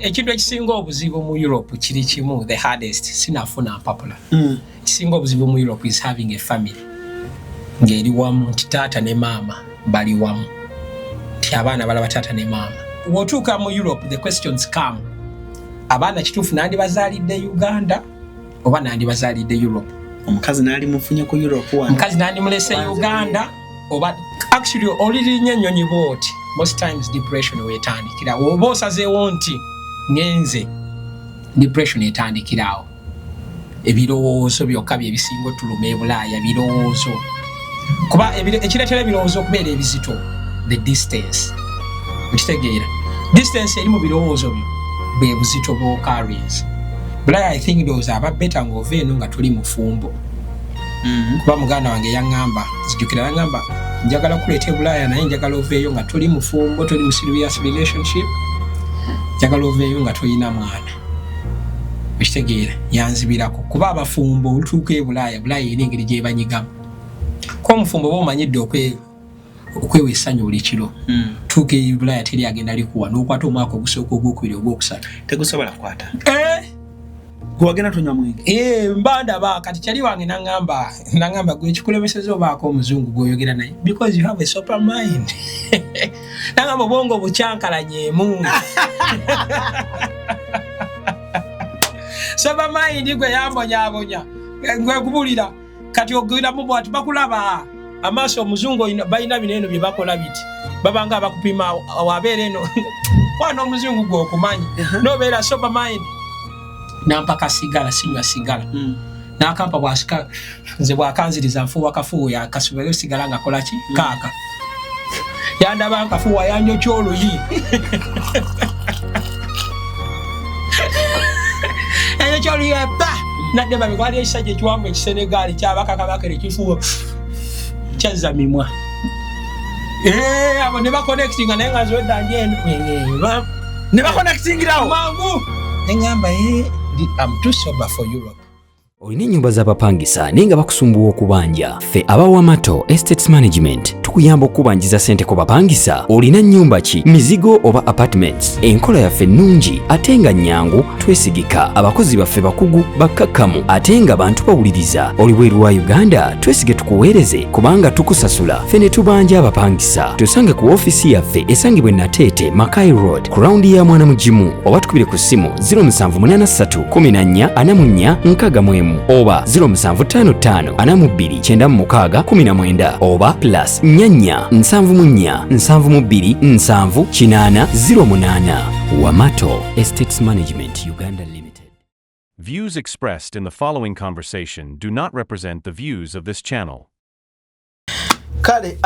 Ekintu ekisinga obuzibu mu Europe kiri kimu, the hardest sinafuna mpapula. Ekisinga obuzibu mu Europe is having a family. Ngeri wamu nti taata ne maama bali wamu. Ti abaana balaba taata ne maama. Wotuuka mu Europe the questions come. Abaana kituufu nandi bazaalidde Uganda oba nandi bazaalidde Europe. Omukazi nali mufunye ku Europe wa. Omukazi nandi mulese Uganda oba actually oliri nnyonyi booti. Most times depression wetandikira. Oba osazeewo nti ngenze depression etandikirawo. Ebirowoozo byokka bye bisinga tuluma e Bulaaya birowoozo. Kuba ekireetera ebirowoozo okubeera ebizito the distance. Okitegeera. Distance eri mu birowoozo bwe buzito bwo carries. Bulaaya I think those aba better ng'ova eno nga tuli mu fumbo. Kuba muganda wange yaŋŋamba zijjukira yaŋŋamba njagala kuleeta e Bulaaya naye njagala oveeyo nga tuli mu fumbo tuli mu serious relationship. Njagala oveeyo nga toyina mwana. Okitegeera yanzibirako kuba abafumbo olutuuka e Bulaaya eri engeri gye banyigamu. Ko omufumbo b'omanyidde okwewa essanyu buli kiro. Tuuka e Bulaaya teri agenda likuwa n'okwata omwaka ogusooka ogwokubiri ogwokusatu. Tegusobola kukwata. Gwagenda tonywa mwenge. Mbandaba kati kyali wange nangamba gwe kikulemeseza obaako omuzungu gw'oyogera naye because you have a sober mind. Nangamba obwongo bukyankalanyeemu. Sober mind gwe yambonyaabonya. Gwe kubulira kati ogenda mu bwati bakulaba amaaso omuzungu balina bino bye bakola biti. Babanga abakupima wabeera eno. Wano omuzungu gw'okumanyi. N'obeera sober mind. Nampaka sigala sinywa sigala. Nakampa bwasika nze bwakanziriza nfuwa kafuwa ya kasubero sigala nga kola ki kaka. Yandaba nkafuwa yanyo kyoluyi. Yanyo kyoluyi pa nadde babikwali ekisajja ekiwanvu ekisenegali kyabakakabakere kifuwa kyazza mimwa. Abo ne baconnectinga naye nga zodda njeno. Ne baconnectingirawo mangu. Engamba I'm too sober for Europe. Olina ennyumba z'abapangisa naye nga bakusumbuwa okubanja. Ffe abawa Mato Estates Management tukuyamba okubanjiza ssente ku bapangisa. Olina nnyumba ki, mizigo oba apartments. Enkola yaffe nnungi ate nga nnyangu twesigika. Abakozi baffe bakugu bakkakkamu ate nga bantu bawuliriza. Oli bweru wa Uganda twesige tukuweereze kubanga tukusasula. Ffe ne tubanja abapangisa. Tusange ku ofiisi yaffe esangibwa e Nateete Mackay Road ku rawundi ya Mwana Mugimu oba tukubire ku ssimu 0783 14 44 61 oba 0755 42 96 oba plus 44 74 72 7 08 Wamato Estates Management Uganda Limited. Views expressed in the following conversation do not represent the views of this channel. Kale,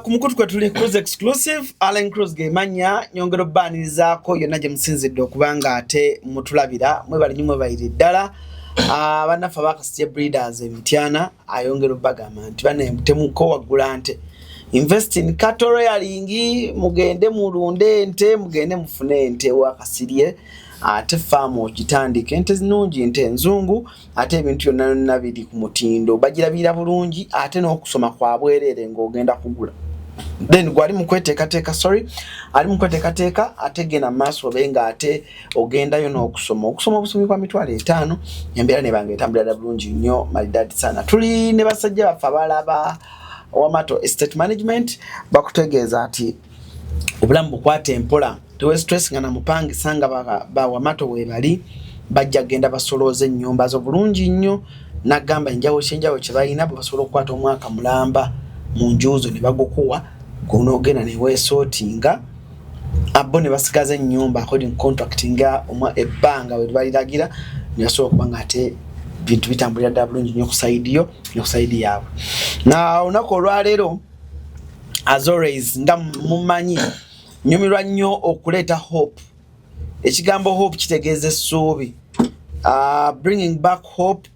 kumukutu kwa tuli Cruise Exclusive, Allen Cruise gemanya, nyongero banirizaako yonna gye musinzidde okubanga ate mutulabira, mwebali nnyo mwebayire ddala. Bannaffe abakasitye breeders emityana ayongera obbagamba nti temuko waggula nte. Invest in cattle rearing, mugende mulunde ente, mugende mufune ente wakasirye. Ate farm okitandike ente zinungi ente enzungu ate ebintu byonna biri ku mutindo bagirabira bulungi ate n'okusoma kwa bwerere ng'ogenda kugula. Then gwali mukweteekateeka ali mukweteekateeka ate genda maaso obenga ate ogendayo n'okusoma obusomi kwa mitwalo 5 embeera ne banga etambulira bulungi nnyo malidadi sana. Tuli ne basajja baffe abalaba Wamato Estate Management bakutegeeza ati obulamu bukwate empola tewe stress nga namupangisa nga ba Wamato webali bajja genda basolooza ennyumba zo bulungi nnyo nagamba enjawo kye balina basobola okukwata omwaka mulamba mu njuuzo ne bagukuwa gonoogenda ne weesootinga abo ne basigaza ennyumba according contractinga ebbanga we baliragira ne basobola okuba nga ate bintu bitambulira ddala bulungi nnyo ku sayidi yo ne ku sayidi yaabwe. Na olunaku olwaleero as always nga mumanyi nyumirwa nnyo okuleeta hope. Ekigambo hope kitegeeza essuubi. Bringing back hope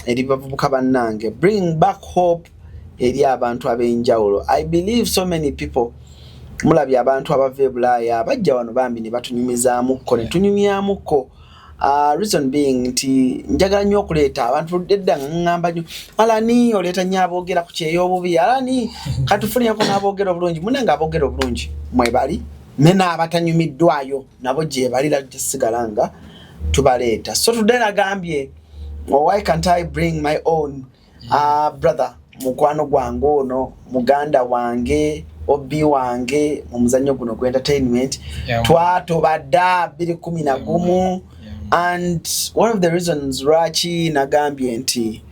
eri bavubuka bannange. Bringing back hope eri abantu ab'enjawulo. I believe so many people mulabye abantu abava e Bulaaya bajja wano bambi ne batunyumizaamuko ne tunyumyamuko. Reason being nti njagala nnyo okuleeta abantu dedda ngamba nnyo alani oleeta nnyo aboogera ku kyeyo obubi alani katufuniyako n'aboogera obulungi munne ng'aboogera obulungi mwebali nena abatanyumiddwayo nabo gye balira sigala tubaleeta. So today nagambye, why can't I bring my own brother mukwano gwange ono muganda wange obi wange mu muzannyo guno gwa entertainment twatobadda 2011 and one of the reasons lwaki nagambye nti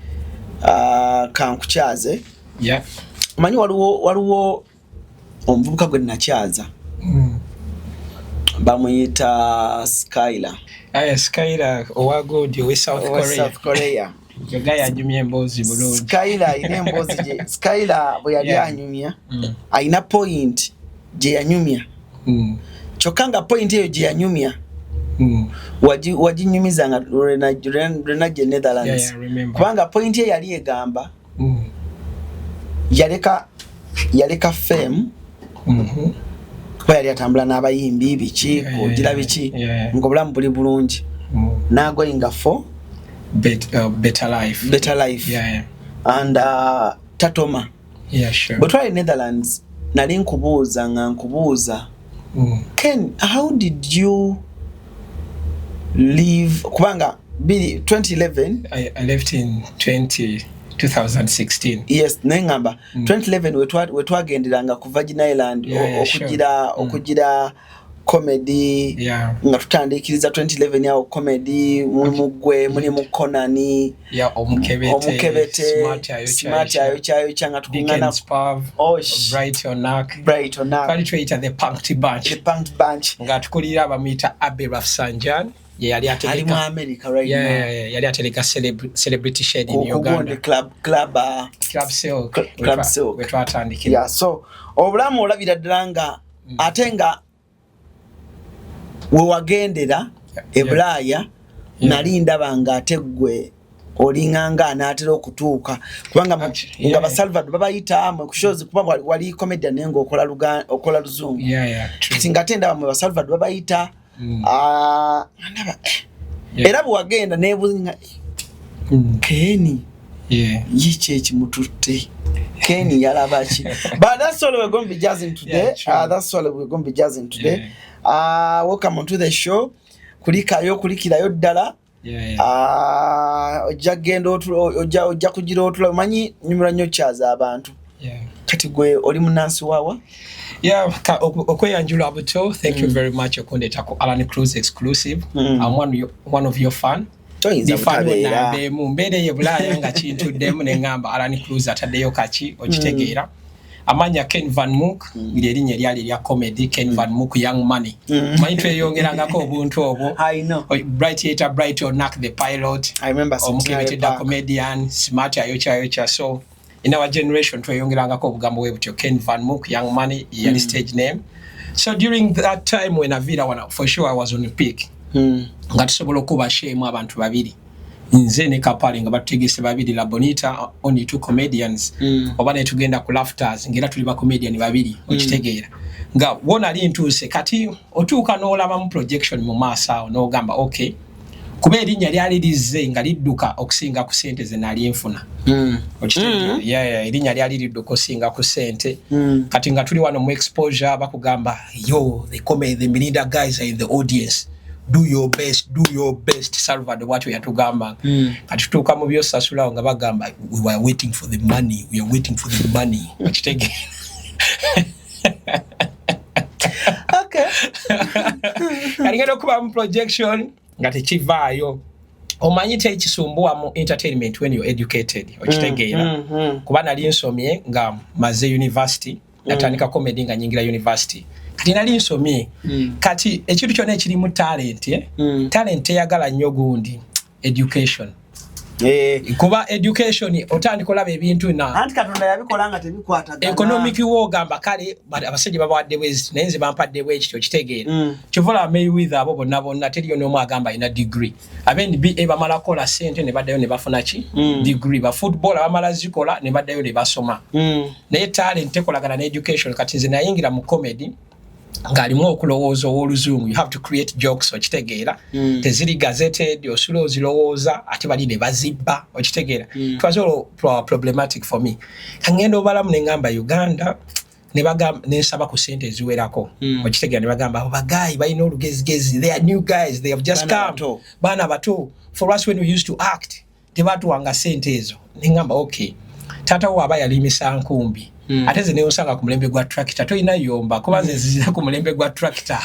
kankukyaze manyi waliwo omuvubuka gwe nakyaza bamuyita Skyler. Skyler owagodi we South Korea. Yoga yanyumya emboozi bulungi. Skyler ine emboozi je. Skyler bwe yali anyumya aina point je yanyumya. Chokanga point eyo je yanyumya. Wajinyumiza nga Rena Netherlands. Kubanga point eyo yali egamba. Yaleka fame. Kwa yali atambula n'abayimbi biki kugira biki ngo bulamu buli bulungi. Nagoinga for better life. And tatoma. Sure. But why Netherlands nali nkubuuza Ken, how did you leave kubanga 2011 I left in 2016. Yes, nengamba 2011 wetwagenderanga ku Virgin Island okugira comedy nga tutandikiriza 2011 yawo comedy mugwe muli mu Konani omukebete smart ayo changa tukungana bright on knack kali tweeta the punked bunch nga tukulira abamuyita Abbey Rafsanjan yali ateleka mu America right now yali ateleka celebrity shed in Uganda club silk wetwatandikira so obulamu olabira ddanga atenga we wagendera Ebulaya nali ndaba nga ategwe olinganga anatera okutuuka kubanga nga ba Salvador babayita mu kushozi kuba wali comedian nengo okola luzungu kati ngatenda bamwe ba Salvador babayita ndaba era bwe wagenda nebuzinga Keni yiche ekimututte Keni yalabachi but that's all we're going to be jazzing today. That's all we're going to be jazzing today. Welcome onto the show. Kulikirayo ddala. Ojja genda ojja kugira otula manyi nyumira nnyo kyaza abantu. Kati gwe oli munansi wawa? Okweyanjula Abuto, thank you very much okundeta ku Alan Cruz exclusive. I'm one of your fan. Mumbere ye Bulaya nga kintuddemu nengamba Alan Cruz ataddeyo kaki okitegeera. Amanya Ken Van Mook ng'erinnya lyali lya comedy Ken Van Mook Young Money. Manyi tweyongerangako obuntu obwo. I know. Bright or Knack the pilot. I remember something the comedian Smart ayocha. So in our generation tweyongerangako obugambo bwe butyo Ken Van Mook Young Money yali stage name. So during that time when Avira for sure I was on the peak. Nga tusobola okuba shame abantu babiri. Nze ne Kapali nga batutegese babiri La Bonita only two comedians oba ne tugenda ku Laughters ngera tuli ba comedian babiri okitegeera nga wona ali ntuse kati otuuka n'olaba mu projection mu maaso awo n'ogamba okay kuba erinnya lyali lizze nga lidduka okusinga ku sente ze nali nfuna okitegeera erinnya lyali lidduka okusinga ku sente kati nga tuli wano mu exposure bakugamba yo the Melinda guys are in the audience. Do your best Salvador what we are tugamba kati tuka mu byo sasula nga bagamba we were waiting for the money okitege okay alingero kuba mu projection nga tekivaayo omanyi tekisumbuwa mu entertainment when you're educated okitegeera kuba nali nsomye nga maze university natandika comedy nga nyingira university kati nali nsomye kati ekintu kyonna ekiri mu talent talent eyagala nnyo gundi education kuba education otandika olaba ebintu na anti Katonda yabikola nga tebikwatagana economic wo gamba kale abasajja babawadde bwezi nayenze bampadde bwekityo kitegeera kivola Mayweather abo bonna teriyo n'omu agamba ina degree abendi bamala kola sente ne baddayo ne bafuna ki degree ba football abamala zikola ne baddayo ne basoma naye talent tekolagana ne education kati nze nayingira mu comedy ngalimu okulowooza oluzungu you have to create jokes okitegeera teziri gazetted osula ozilowooza ate bali ne bazibba okitegeera it was all problematic for me kangendo obalamu ne ngamba Uganda nensaba ku sente eziwerako okitegera ne bagamba abo bagayi balina olugezigezi, they are new guys, they have just come, baana bato. For us when we used to act tebatuwanga sente ezo. Nengamba okay, tata wo aba yalimisa nkumbi ate ze neosanga ku mulembe gwa tractor toyina yomba kuba ze zizira ku mulembe gwa tractor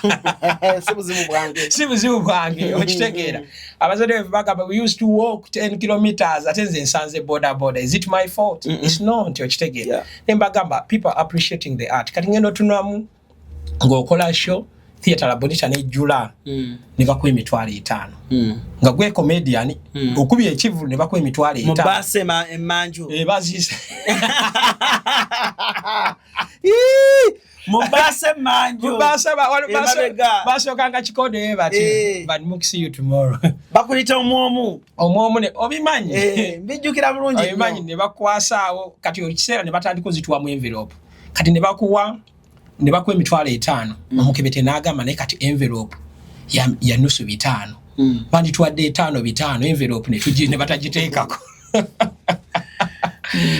si buzibu bwange okitegera. Abazadde bagamba we used to walk 10 kilometers ate ze nsanze border. Is it my fault? It's not, okitegera. Nembagamba people appreciating the art. Kati ngendo tunamu ng'okola show theater la bonita nejjula ne bakuwa emitwalo 5 nga gwe comedian okubye ekivu ne bakuwa emitwalo 5 mubase emanju bazise mubase manju basokanga kikode bati but we'll see you tomorrow bakulita omwomu ne obimanyi mbijjukira bulungi obimanyi ne bakwasaawo kati okiseera ne batandika ozituwa mu envelope kati ne bakuwa emitwalo 5 omukebete n'agamba naye kati envelope ya nusu 5 bandituwadde 5 envelope ne batagiteekako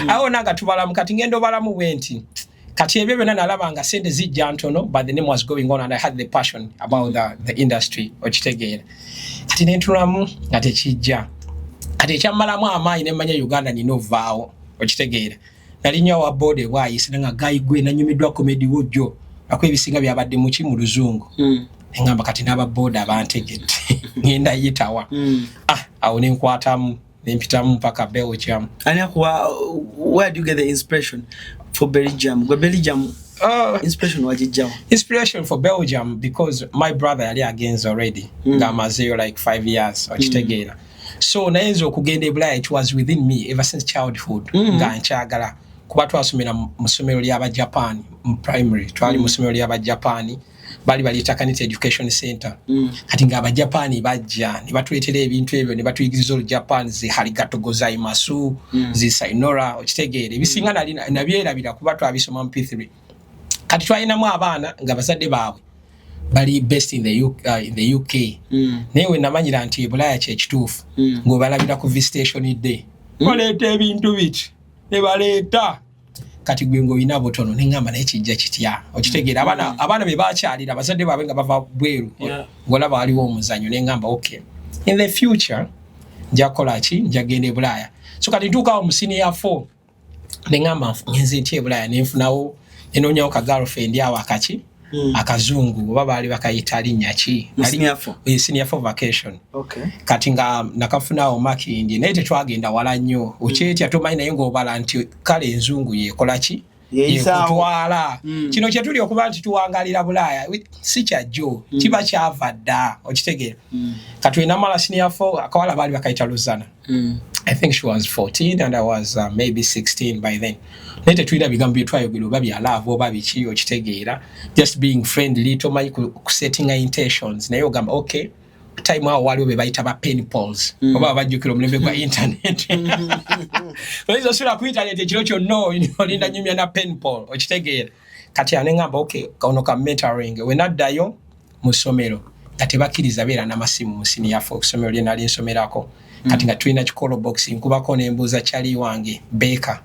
awo nanga tubalamu kati ngendo balamu bwenti kati ebyo byonna nalaba nga sente zijja ntono but the name was going on and I had the passion about the industry okitegeera kati nentulamu nga tekijja kati ekyammalamu amaanyi ne mmanya Uganda nina ovaawo okitegeera nalinya wa bode wayise nga gayi gwe nanyumiddwa comedy wojjo akwe ebisinga byabadde mu ki mu luzungu engamba kati n'aba bode abantegedde ngenda yitawa awo nenkwatamu nempitamu mpaka Belgium. Where do you get the inspiration for Belgium? Belgium inspiration wajijjawo? Inspiration for Belgium because my brother yali agenze already ngamazeyo like 5 years okitegeera so nayenza okugenda ebulaya it was within me ever since childhood nga nkyagala kuba twasomera mu ssomero ly'aba Japan mu primary twali mu ssomero ly'aba Japan bali baliyita Kanita Education Center kati nga aba Japan bajja ne batuleetera ebintu ebyo ne batuyigiriza olu Japan zi harigato gozaimasu zi sayonara okitegeera ebisinga nabyerabira kuba twabisoma mu P3 kati twalinamu abaana nga bazadde baabwe bali best in the UK newe namanyira nti bulaya kye kituufu ng'obalabira ku visitation day baleeta ebintu biti ne baleeta kati gwe ng'olina butono nengamba naye kijja kitya okitegeera abaana be bakyalira abazadde baabwe nga bava bweru ng'olaba waliwo omuzanyo nengamba okay in the future njakola ki njagenda e Bulaya so kati ntuukawo mu senior 4 nengamba ngenze nti e Bulaya nenfunawo enoonyawo ka girlfriend awo akaki akazungu oba baali bakayita linnya ki senior 4 vacation kati nga nakafunawo makindi naye tetwagenda wala nnyo okyetya tomanyi naye ng'obala nti kale enzungu yekola ki yekutwala kino kyetuli okuba nti tuwangalira Bulaaya si kyajjo kiba kyava dda okitegeera kati wenamala senior 4 akawala baali bakayita Luzana I think she was 14 and I was maybe 16 by then. Nete tuida bigambo byetwayogera oba bya love oba biki okitegeera just being friendly tomanyi ku setting intentions naye ogamba okay time awo waliwo be bayita ba pen pals oba bajjukira omulembe gwa internet oyiza sula ku internet ekiro kyonna olinda nyumya na pen pal okitegeera kati anengamba okay kauno ka mentoring wenaddayo mu ssomero kati bakkiriza beera n'amasimu mu senior 4 ssomero lye nali nsomerako kati nga tulina kikolo boxing kubako nembuuza kyali wange Beka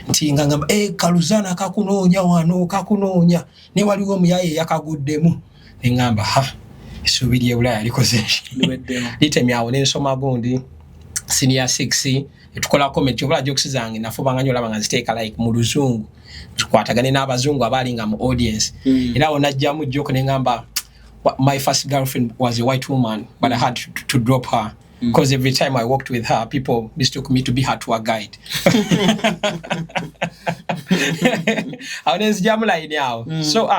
nti nga ngamba Kaluzana kakunoonya wano kakunoonya ne waliwo omuyaye yakaguddemu nengamba essuubi ly'e Bulaya likoze litemyawo n'ensoma gundi senior 6 etukola comment obula jokes zange nafubanga nnyo olaba nga ziteeka like mu luzungu tukwatagane n'abazungu abalinga mu audience era onajjamu joke nengamba my first girlfriend was a white woman but I had to drop her because every time I walked with her people mistook me to be her tour guide awnezi jamu line yawo so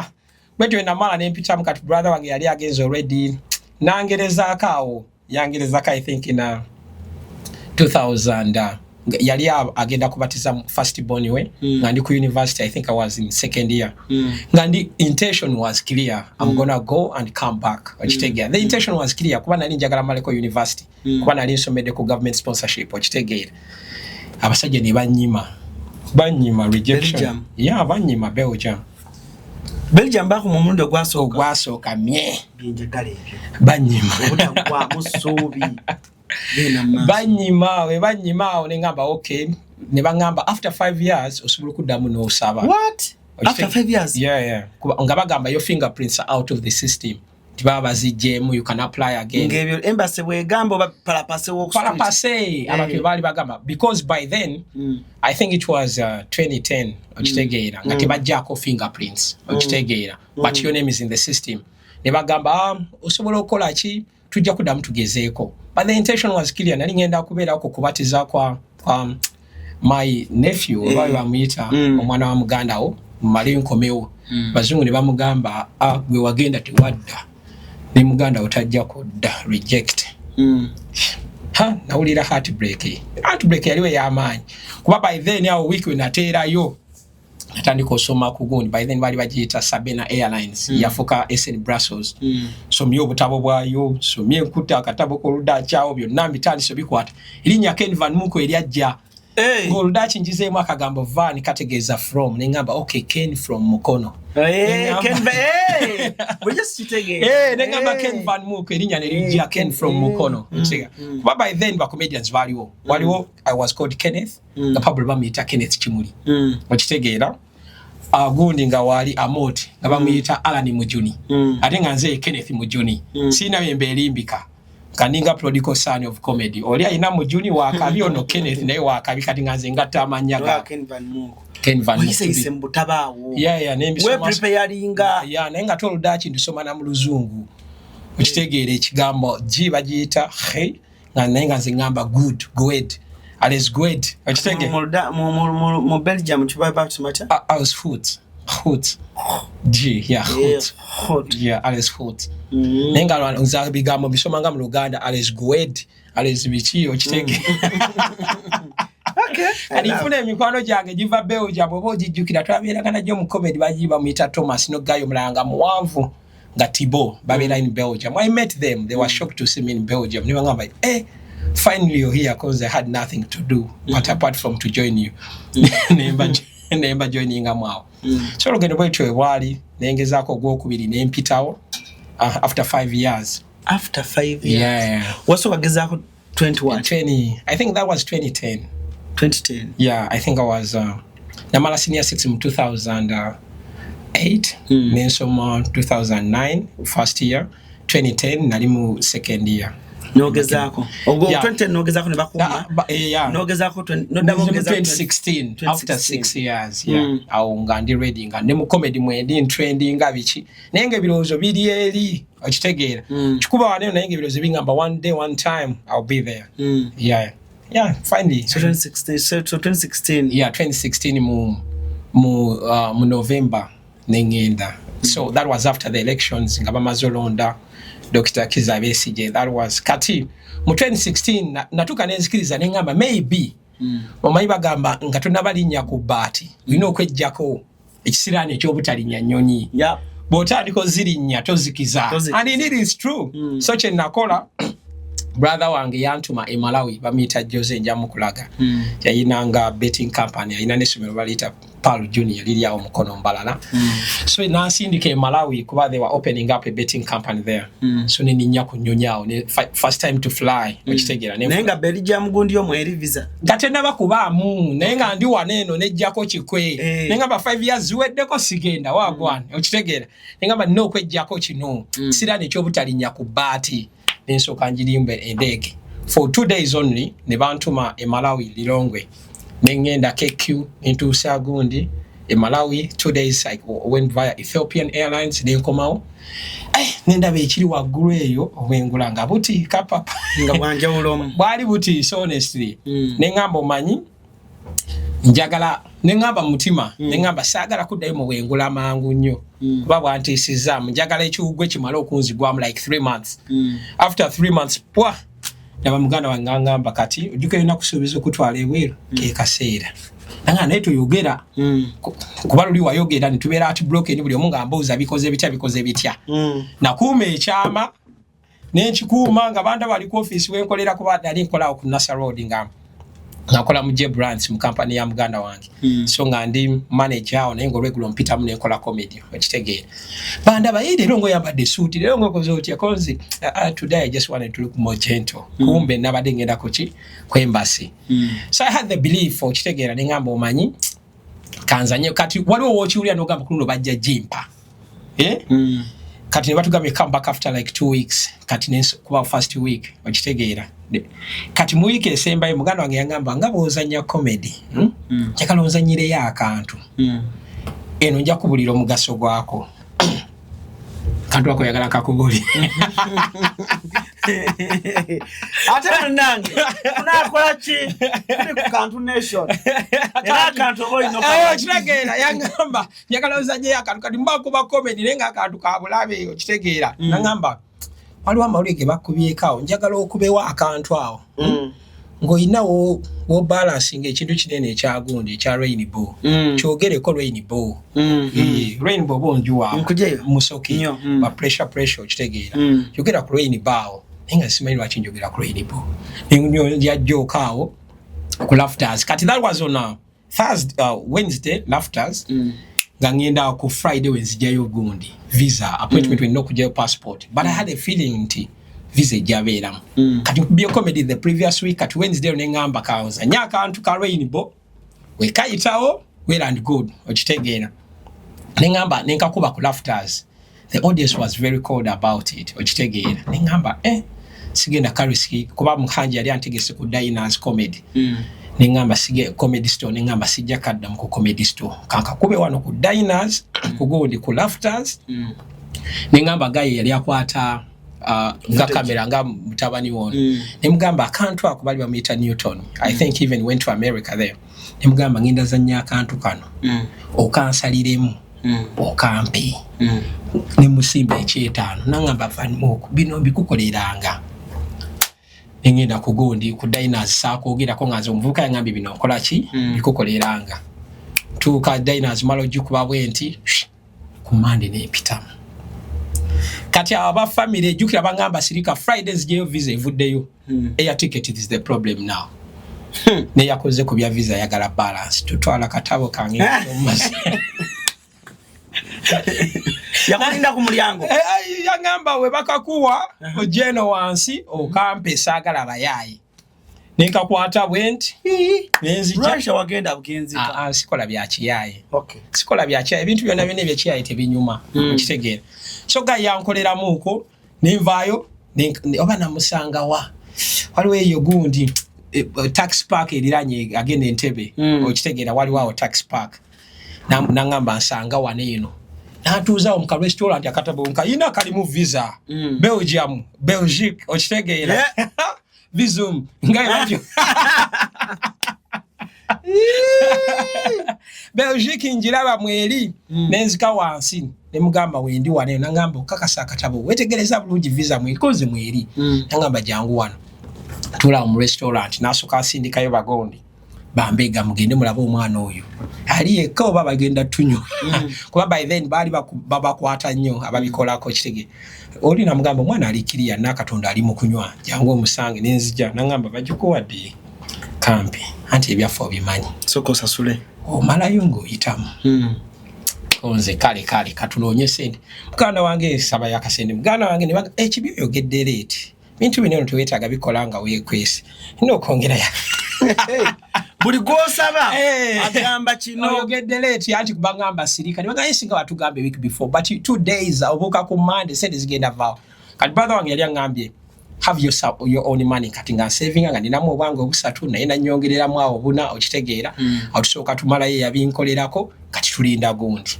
bwetu enamala nempitamu kati brother wange yali agenze already nangerezaako awo yangerezaako I think in 2000 yali agenda kubatiza first born we nga ndi ku university I think I was in second year nga ndi intention was clear I'm gonna go and come back okitegeera the intention was clear kuba nali njagala maleko university kuba nali nsomedde ku government sponsorship okitegeera abasajja ne banyima rejection banyima Belgium baku mu mulundi ogwasooka mye byenjagala ebyo banyima obutagwamu ssuubi banyima nengamba okay ne bangamba after 5 years osobola okuddamu n'osaba After 5 years? Yeah. Nga bagamba your fingerprints are out of the system. Tibaba zijemu, you can apply again. Ngebyo embassy bwegamba oba palapase walk street. Palapase abantu bali bagamba because by then I think it was 2010 okitegeera nga tebajjako fingerprints okitegeera but your name is in the system. Ne bagamba osobola okola ki tujja kuddamu tugezeeko. But the intention was clear. Nali ngenda kubeera ko kubatiza kwa my nephew oba bamuyita omwana wa muganda wo mali nkomewo bazungu ne bamugamba gwe wagenda tewadda ne muganda otajja kudda reject nawulira heartbreak yaliwe y'amaanyi kuba by then awo week we nateerayo natandika osoma ku gundi by then bali bagiyita Sabena Airlines yafuka SN Brussels somye obutabo bwayo somye enkuta akatabo koluda kyawo byonna mbitandise bikwata erinnya Ken Van Muko eryajja Goldachi njizeemu akagambo van kategeeza from nengamba okay Ken from Mukono nengamba Ken Van Muko erinnya nerijja Ken from Mukono kuba by then ba comedians waliwo I was called Kenneth nga Pablo bamuyita Kenneth Kimuli okitegeera gundi nga wali Amoti nga bamuyita Alan Mujuni ate nga nze Kenneth Mujuni sina byembe elimbika kaninga prodigal son of comedy oli ayina Mujuni wakabi ono Kenneth naye wakabi kati nga nze ngatta amanya ga Ken Van Muko oyise mbutabawo we preparinga naye nga toludachi ndisoma na mu luzungu okitegeera ekigambo gi bagiyita nga naye nga nze ngamba good alles good okitegeera mu Belgium chibaba tumata alles goed G hot alles goed nenga lwanza bigambo bisoma nga mu Luganda alles good alles bichi okitegeera alifuna emikwano gyange giva Belgium bwoba ogijjukira twabeeraga najjo mu comedy bagiba muyita Thomas Nogayo mulanga muwanvu nga Thibaut babeera in Belgium. I met them, they were shocked to see me in Belgium. They were like, finally you're here because I had nothing to do but apart from to join you. Nemba joining amwao. So lugendo bwetyo ebwali nengezaako gwokubiri nempitawo after 5 years. After 5 years? Yeah. Waso wagezaako 21? I think that was 2010. 2010? Yeah, I think I was namala senior 6 in 2008, nensoma 2009 first year, 2010 nali mu second year. Nogezaako ogo 2010 nogezaako ne bakuma nogezaako 2016 after 6 years awo nga ndi ready nga ne mu comedy mwendi trending nga biki nenge ebirozo biri eri okitegeera kikuba wane nenge ebirozo bingamba one day one time I'll be there. Yeah, finally. So 2016. Yeah, 2016 mu November nengenda. So that was after the elections ngaba mazolonda Dr. Kizza Besigye. That was kati mu 2016 natuka nenzikiriza nengamba maybe omanyi bagamba nga tonabalinya ku baati olina okwejjako ekisiraani ekyobutalinya nnyonyi bw'otandika ozirinya tozikiza and it is true. So kye nakola brother wange yantuma e Malawi bamuyita Jose Njamukulaga yayinanga betting company yayina n'essomero baliyita Paul Junior liri awo Mukono Mbalala. So nansindika e Malawi kuba they were opening up a betting company there. So neninya ku nnyonyaawo first time to fly okitegeera naye nga Belgium gundi omwe eri visa gatenda bakubaamu naye nga ndi waneeno nejjako kikwe naye nga ba 5 years ziweddeko sigenda wagwana okitegeera naye nga nina okwejjako kino kisiraani ekyobutalinya ku baati nensoka njirimbe endege for 2 days only ne bantuma e Malawi Lilongwe nengenda KQ into Sagundi e Malawi 2 days I went via Ethiopian Airlines nenkomawo nenda bekiri waggulu eyo obwengulanga buti kapapa nga bwanjawulo bwali buti so honestly nengamba omanyi njagala nengamba mutima nengamba saagala kuddayo mu bwengula mangu nnyo kuba bwantiisizaamu njagala ekiwugwe kimala okunzigwamu like 3 months. After 3 months pwa naba muganda wange angamba kati ojjuka yonna kusuubiza okutwala ebweru ke kaseera nanga naye toyogera kuba luli wayogera nitubeera ati broken buli omu nga mbuuza bikoze bitya nakuuma ekyama n'ekikuuma nga banda bali ku office wenkolera kuba nali nkolawo ku Nasa Road nakola mu Brands mu company ya muganda wange so nga ndi manager awo naye ngolwegulo mpita mu nenkola comedy okitegeera banda bayide longo yabadde suit lero ngokoze otya konzi today I just wanted to look more gentle kumbe nabadde ngenda ku embassy so I had the belief okitegeera nengamba omanyi kanzanye kati waliwo wokiwulira n'ogamba ku luno bajja jimpa kati ne batugambye come back after like 2 weeks kati kuba first week okitegeera kati mu week esembayo muganda wange yangamba nga bw'ozannya comedy njagala ozanyireyo akantu eno nja kubulira omugaso gwako kantu ako yagala kakubuli ate nange unakola ki kuli ku kantu nation era kantu oyino kitegeera yangamba njagala ozanyeyo akantu kati mbakuba comedy nenga akantu kabulabe okitegeera nangamba waliwo amawulire ge bakubyeko njagala okubewa akantu awo ng'olina wo balancing ekintu kinene ekyagundi ekya Rainbow kyogereko Rainbow Rainbow bonjuwa musoki ba pressure okitegeera yogera ku Rainbow nenga simanyi lwaki njogera ku Rainbow njajjoka awo ku Laughters kati that was on Wednesday Laughters nga ngenda ku Friday wenzijjayo gundi visa appointment when no kujayo passport but I had a feeling nti visa ejaberamu kati bio comedy the previous week at Wednesday nengamba kaoza nyaka antu ka Rainbow we kayitawo well and good okitegeera nengamba nenkakuba ku Laughters the audience was very cold about it okitegeera nengamba sigenda kariski kuba mukanje yali antegese ku Diners comedy nengamba sige comedy store nengamba sijja kadda mu comedy store kanka kube wano ku Diners kugundi ku Laughters nengamba gaye yali akwata nga kamera nga mutabani wona nemugamba akantu akubali bamuyita Newton I think even went to America there nemugamba nginda zanya akantu kano okansaliremu okampi nemusimba ekyetaano nangamba vanmuku bino bikukoleranga ngenda kugundi ku Diners sakogira ko ngazo mvuka yangambi bino kola ki bikukoleranga tuka Diners malo jikuba bwenti kumande nepitamu kati aba family jukira bangamba sirika Fridays jeyo visa evuddeyo air ticket is the problem now ne yakoze ku bya visa yagala balance tutwala katabo kange omasi yakulinda ku mulyango yangamba we bakakuwa ojeno wansi okampe sagala bayayi nikakwata bwenti nenzija Russia wagenda bugenzika sikola bya kiyaye okay sikola bya kiyaye ebintu byonna bine bya kiyaye tebinyuma okitegeera so ga yankolera muko nenvayo oba namusanga wa waliwo eyo gundi tax park eriranye agenda Entebbe okitegeera waliwo tax park nangamba nsanga wane ino natuuza mu restaurant akatabo nkayina kalimu visa Belgium Belgique okitegeera Visum ngayo Belgique njiraba mweri nenzika wansi nemugamba wendi wane nangamba kakasa akatabo wetegereza bulungi visa mwikoze mweri nangamba jangu wano tula mu restaurant nasoka asindikayo bagondi bambega mugende mulabo omwana oyo ali eko baba genda tunyo kuba by then bali baba kwata nnyo ababikolako kitege oli namugamba mwana alikiria nakatonda ali mukunywa jangu omusange nenzija nangamba bajikuwadde kampi anti ebyafo bimanyi soko sasule omalayo ngoyitamu onze kale katulonye sente muganda wange saba yakasende muganda wange ne baga ekibyo yogedde late bintu bino tuwetaga bikolanga wekwesi ino kongera ya buli gosaba agamba kino yogedde late anti kubangamba sirika nibaga yesinga batugambe week before but 2 days obuka ku Monday said zigenda vao kati brother wange yali angambye have your own money kati nga saving nga ninamu obwange obusatu naye nanyongerera mu awo buna okitegeera atusoka tumala ye yabinkolerako kati tulinda gundi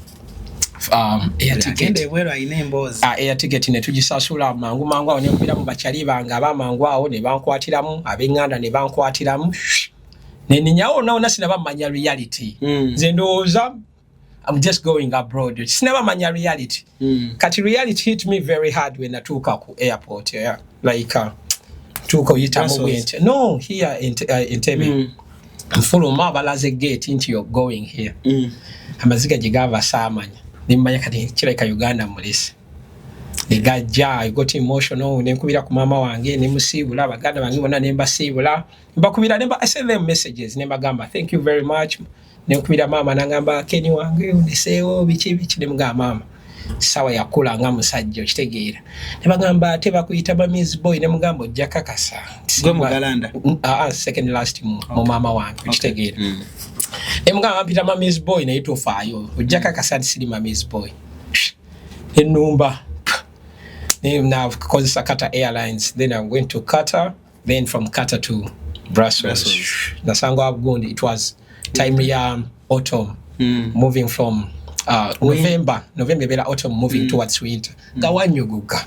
air ticket wero ine embozi air ticket ne tujisasula mangu awo ne kubira mu bachali banga abamangu awo ne bankwatiramu abenganda ne bankwatiramu ne ninyawo nawo nasina bamanya reality zendoza I'm just going abroad. It's never manya reality. Kati reality hit me very hard when I took ku airport. Yeah, like took yitamu went. No, here in Entebbe. Follow mabalaze gate into your going here. Amaziga jigava samanya. Nimbanya kati kireka Uganda mulisi. Negaja I got emotional nenkubira ku mama wange nemusibula baganda bange bonna nembasibula. Mbakubira nemba I send them messages nembagamba thank you very much. Nekubira mama nangamba Keni wange unesewo bichi nemugamba mama sawa yakula nga musajja okitegeera nebagamba teba kuyita ba Miss Boy nemugamba jakakasa gwe mugalanda second last mu mama wange okitegeera Emugamba mpita Mami's boy naye tofaayo. Ojjaka kasati siri Mami's boy. Ennumba. Now kozesa Qatar Airlines. Then I went to Qatar. Then from Qatar to Brussels. Nasango Abugundi. It was time autumn. Moving from November bela autumn moving towards winter. Gawanyuguka.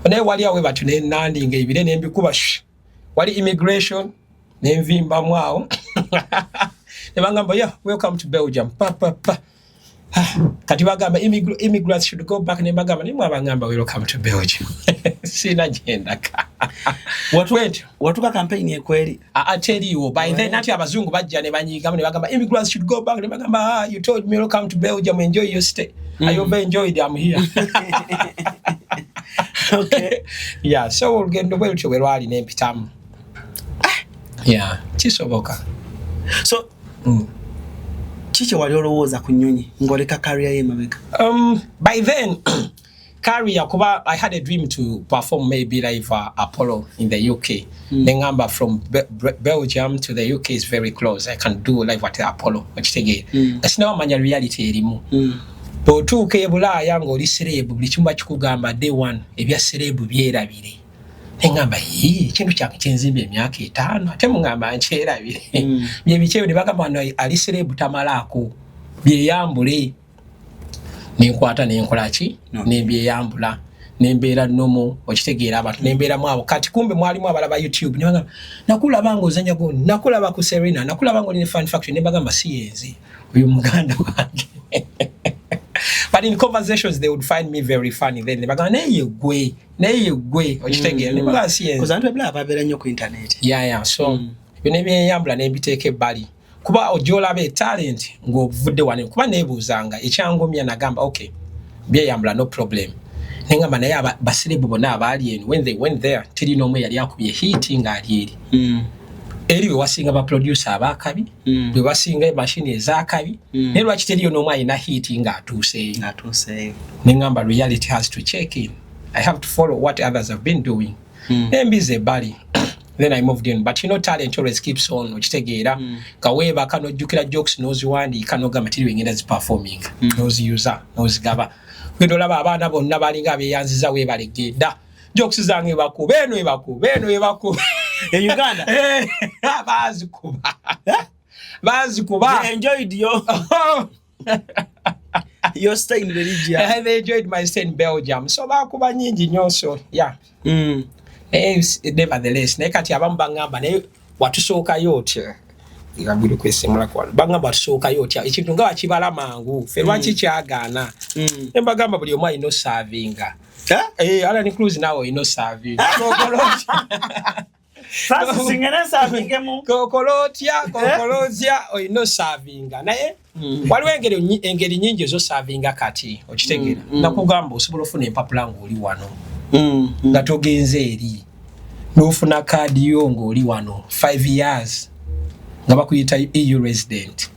Naye wali awe batu ne nandi ng'ebire n'embikuba wali immigration n'envimba mwawo. Ne bagamba yeah, welcome to Belgium. Kati bagamba immigrants should go back ne bagamba ne mwabangamba welcome to Belgium. Sina jenda ka. Watuka campaign ekweli. I tell you by then ati abazungu bajja ne banyiga ne bagamba immigrants should go back ne bagamba you told me welcome to Belgium, enjoy your stay. I hope you enjoyed it, I'm here. Okay. Yeah, so we'll get the way to where wali ne pitamu. Yeah, kisoboka. So chiche wali olowooza ku nnyonyi ngoleka career ye mabega. By then career kuba I had a dream to perform maybe live Apollo in the UK. Nengamba from Belgium to the UK is very close. I can do live at Apollo. Ochitege. That's now manya reality erimu. Botuke Bulaaya ng'oli serebu buli chumba chikugamba day one ebya serebu byerabire. Engamba kintu kyange kyenzimbe emyaka 5 ate mungamba nkyerabire. Bye bikyebyo ne bagamba wano ali serebu tamalaako byeyambule. Nenkwata nenkola ki nembyeyambula nembeera nomo okitegeera abantu nembeera mwabo kati kumbe mwalimu abalaba YouTube ne bagamba nakulaba ng'ozanya go nakulaba ku Serena nakulaba ng'oli ne Fun Factory ne bagamba siyenzi uyu muganda wange. But in conversations they would find me very funny. Then they bagamba neye gwe okitegeera ne bagamba siyenzi because antu ebla ababera nnyo ku internet. Yeah so bine byeyambula nebiteeka ebbali kuba ojolabe talent ng'ovudde wane kuba nebuuzanga ekyangomya nagamba okay byeyambula no problem nengamba naye basirebu bonna abaali eno when they went there teri n'omu yali akubye hit ng'ali eri eri we wasinga ba producer abakabi we wasinga machine ezakabi naye lwaki teriyo n'omu alina hit ng'atuuseeyo nengamba reality has to check in. I have to follow what others have been doing. Nembize ebbali. Then I moved in, but talent always keeps on. Ochitegeera kaweba kanojjukira jokes noziwandiika nogamba tiri wengenda ziperforming noziuza nozigaba gendo laba abaana bonna balinga abeyanziza webalegenda jokes zange bakube eno ebakube in Uganda bazikuba they enjoyed your stay in Belgium. They enjoyed my stay in Belgium, so bakuba nyingi nnyo so yeah. Nevertheless naye kati abamu bangamba naye watusookayo otya ngambire kwesemula kwano bangamba watusookayo otya ekintu nga wakibala mangu ffe lwaki kyagaana ne mbagamba buli omu alina osavinga Alan Cruz nawe olina osavinga sasa singene savingemu kokolotya olina osavinga naye waliwo engeri nyingi ezosavinga kati okitegeera nakugamba osobola ofuna empapula ng'oli wano nga togenze eri n'ofuna kaadi yo ng'oli wano 5 years nga bakuyita EU resident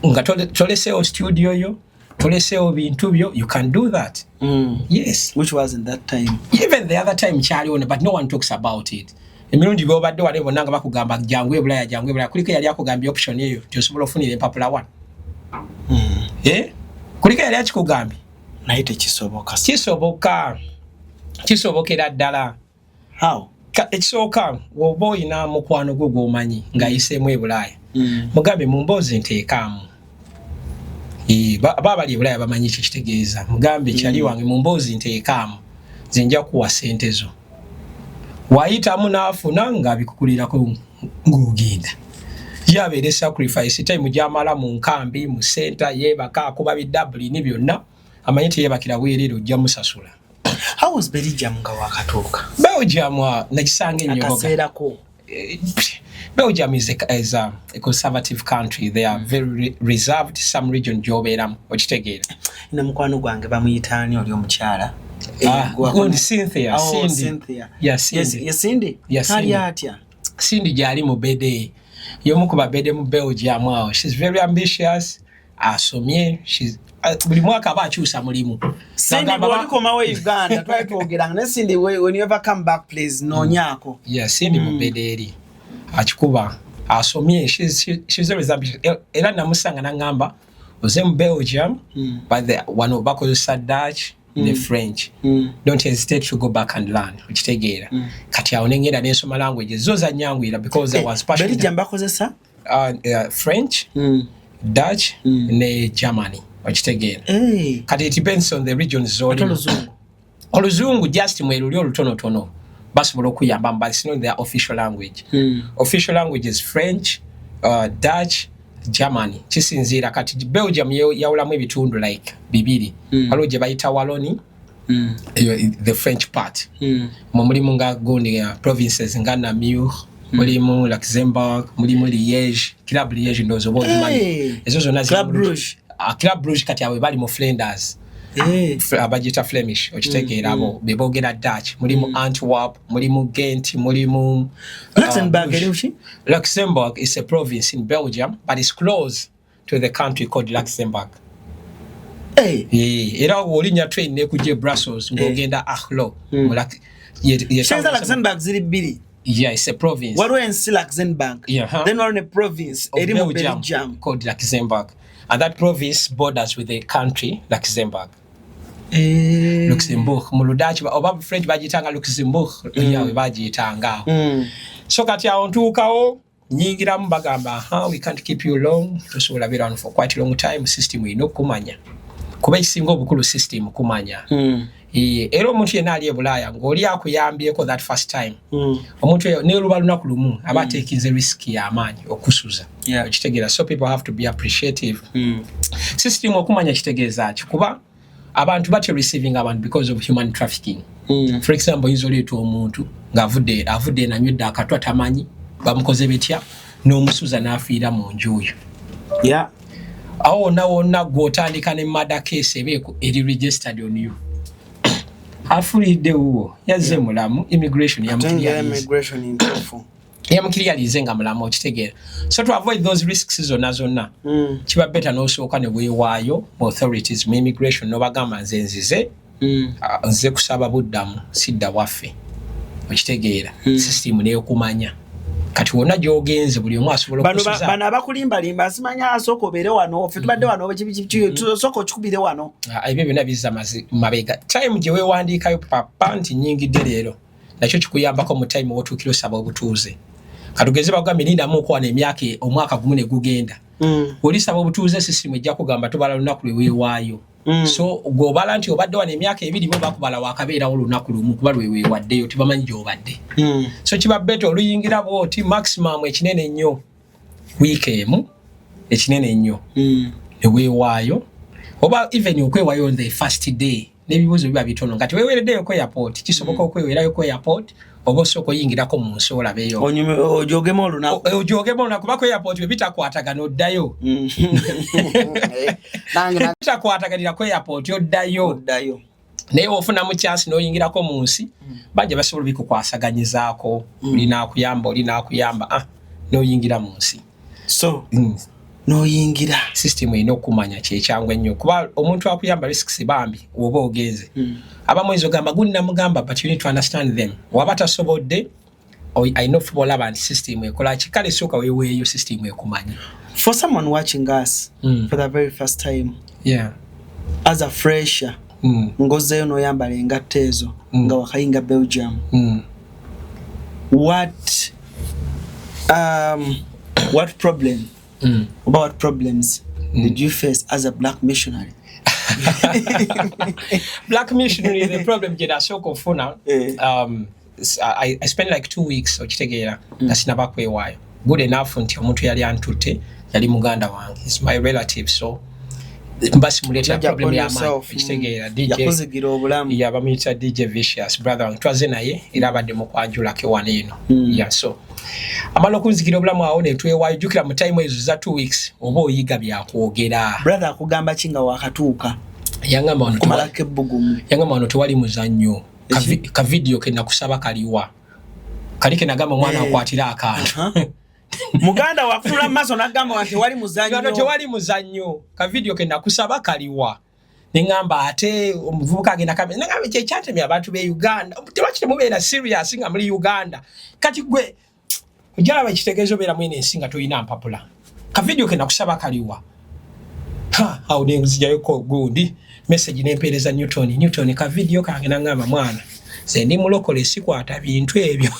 nga toleseewo studio yo toleseewo bintu byo you can do that. Yes, which was in that time. Even the other time kyaliwo but no one talks about it. Emirundi byobadde wale bonna nga bakugamba jangu ebulaya kuliko yali akugambye option eyo tyosobola ofunira empapula wano kuliko yali akikugambye naye tekisoboka kisobokera ddala. How? Ekisooka woba oyina mukwano gwo gw'omanyi ng'ayiseemu ebulaaya mugambe mu mboozi nteekaamu baabali ebulaaya bamanyi ekyo kitegeeza mugambe kyali wange mu mboozi nteekaamu zinja kuwa ssente zo wayitamu n'afuna ng'abikukulirako ng'ogenda yabeere sacrifice time gy'amala mu nkambi mu senta yeebaka akuba bidabulini byonna amanyi teyeebakira bwereere ojja musasula. How was Belgium nga wakatuuka? Belgium nakisanga ennyo akaseerako. Belgium is a conservative country. They are very reserved. Some region gy'obeeramu okitegeera. Ina mukwano gwange bamuyitaani oli omukyala. Cynthia. Yes, Cindy. Kali atya. Cindy gyali mu bede. Y'omu ku babede mu Belgium awo. She's very ambitious. Asomye. Buli mwaka aba akyusa mulimu. Cindy bw'olikomawo Uganda twali twogeranga ne Cindy when you ever come back please noonyako. Yeah, Cindy mu bede eri. Akikuba asomye she's always ambitious era namusanga nangamba oze mu Belgium but the one bakozesa Dutch the French don't hesitate to go back and learn ukitegeera kati awo nengenda n'ensoma languages zo zanyangwira because I was passionate Belgium bakozesa French Dutch ne Germany ukitegeera kati it depends on the regions zoli oluzungu just mweluli olutonotono basobola okuyamba but it's not their official language official language is French Dutch Germany kisinzira kati Belgium yawulamu ebitundu like bibiri waliwo gye bayita Wallonie the French part mulimu nga gundi provinces nga Namur mulimu Luxembourg mulimu Liège Club Liège ndozo bozimanyi ezo zonna Club Rouge kati awe bali mu Flanders abagita Flemish okitegeera abo bebogera Dutch mulimu Antwerp mulimu Ghent mulimu Luxembourg is a province in Belgium but it's close to the country called Luxembourg era olinya train ne kuje Brussels ngogenda Achlo Luxembourg ziri biri it's a province waliwo ensi Luxembourg then waliwo ne province eri mu Belgium called Luxembourg and that province borders with the country Luxembourg Luxembourg mu Ludachi oba French bagitanga Luxembourg yawe bagitanga so kati awo ntuukawo nyingira mu bagamba we can't keep you long tusobola be around for quite a long time system ino kumanya kuba isingo obukulu system kumanya era omuntu yenna ali e Bulaaya ng'oli akuyambyeko that first time omuntu ne luba lunaku lumu aba ateekinze risk y'amaanyi okusuza okitegeera so people have to be appreciative system okumanya kitegeeza ki kuba abantu batyo receiving abantu because of human trafficking for example yinza oleeta omuntu ng'avudde nanywedde akatwa tamanyi bamukoze betya n'omusuza n'afiira mu njuuyo awo wonna gw'otandika ne murder case ebeeko eri registered on you afulidde uwo yazze mulamu immigration yamukirialize nga mulamu okitegeera so to avoid those risks zonna kiba better n'osooka ne weewaayo mu authorities mu immigration n'obagamba nze kusaba buddamu sidda waffe okitegeera system n'ekumanya kati wonna gy'ogenze buli omu asobola okusuza bano abakulimbalimba asimanya asooka obeere wano ffe tubadde wano sooka okikubire wano ebyo byonna bizza mabega time gye weewandiikayo papa nti nnyingidde leero nakyo kikuyambako mu time wotuukira osaba obutuuze katugeze bagambye lindamu okwana emyaka omwaka gumu ne gugenda olisaba obutuuze sisimu ejja kugamba tubala lunaku lwe weewaayo so gw'obala nti obadde wano emyaka ebiri bo bakubala wakabeerawo lunaku lumu kuba lwe weewaddeyo tibamanyi gy'obadde so kiba beta oluyingira bwoti maximum ekinene nnyo wiiki emu ekinene nnyo ne weewaayo oba even okwewaayo on the first day n'ebibuuzo biba bitono kati weeweereddeyo ku airport kisoboka okweweerayo ku airport oba osooka oyingirako mu nsi olabeyo ojoogemu olunaku kuba ku airport bwe bitakwatagana oddayo bitakwataganira ku airport oddayo naye ofunamu chance n'oyingirako mu nsi bajja basobola bikukwasaganyizaako olinaakuyamba n'oyingira mu nsi so n'oyingira system erina okumanya kyekyangwa ennyo kuba omuntu akuyamba risks bambi oba ogenze abamu oyinza ogamba gundi namugamba but you need to understand them waba tasobodde I know football and system ekola kikale sooka weeweeyo system ekumanya for someone watching us for the very first time as a fresher ngozeeyo n'oyambala engatta ezo nga wakayinga Belgium what problem what problems did you face as a black missionary? Black missionary, the problem gye nasooka ofuna I spent like 2 weeks okitegeera nga sinaba kwewaayo good enough nti omuntu yali antutte yali muganda wange is my relative so mbasi muleetera problem y'amaanyi okitegeera yakuzigira obulamu bamuyita DJ Vicious brother wange twaze naye era abadde mu kwanjulako wano eno so amala okunzikira obulamu awo ne twewaayo jjukira mu time ezo za 2 weeks oba oyiga byakwogera brother akugamba ki nga wakatuuka yangamba wano tewali muzannyo ka video ke nakusaba kaliwa kali ke nagamba mwana akwatira akantu muganda wafunula maso nagamba nti tewali muzannyo ka video ke nakusaba kaliwa ningamba ate omuvubuka agenda kamera nangamba kyekyatemya abantu be Uganda tewakite mubeera serious nga muri Uganda kati gwe ojala bakitegezo bera mwene ensinga toyina mpapula ka video ke nakusaba kaliwa au ne nzijayo ko gundi message nempereza Newton ka video kange nangamba mwana ze ndi mulokole sikwata bintu ebyo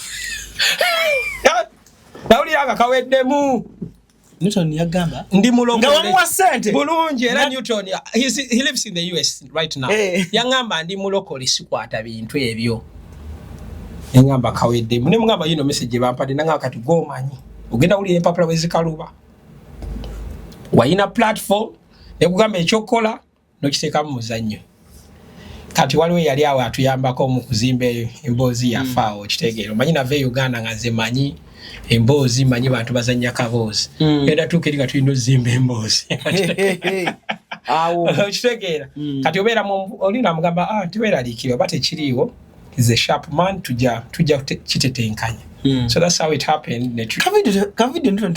Naulira kaweddemu Newton yagamba ndi mulokole nga wamuwa sente bulungi era Newton he lives in the US right now yangamba ndi mulokole sikwata bintu ebyo ngamba kaweddemu ne mugamba yino message bampadde nanga kati gomanyi ogenda uli empapula wezikaluba wayina platform nekugamba ekyokola nokiteeka mu muzannyo kati waliwo yali awo atuyambako mu kuzimba emboozi yafaawo kitegeero manyi nave Uganda nga nze manyi emboozi manyi bantu bazannya kaboozi era tuukiri nga tulina ozimba emboozi awo kitegeera kati obeera olina mugamba tiweeraliikirwa oba tekiriiwo is a sharp man tujja kitetenkanya so that's how it happened kavidio Newton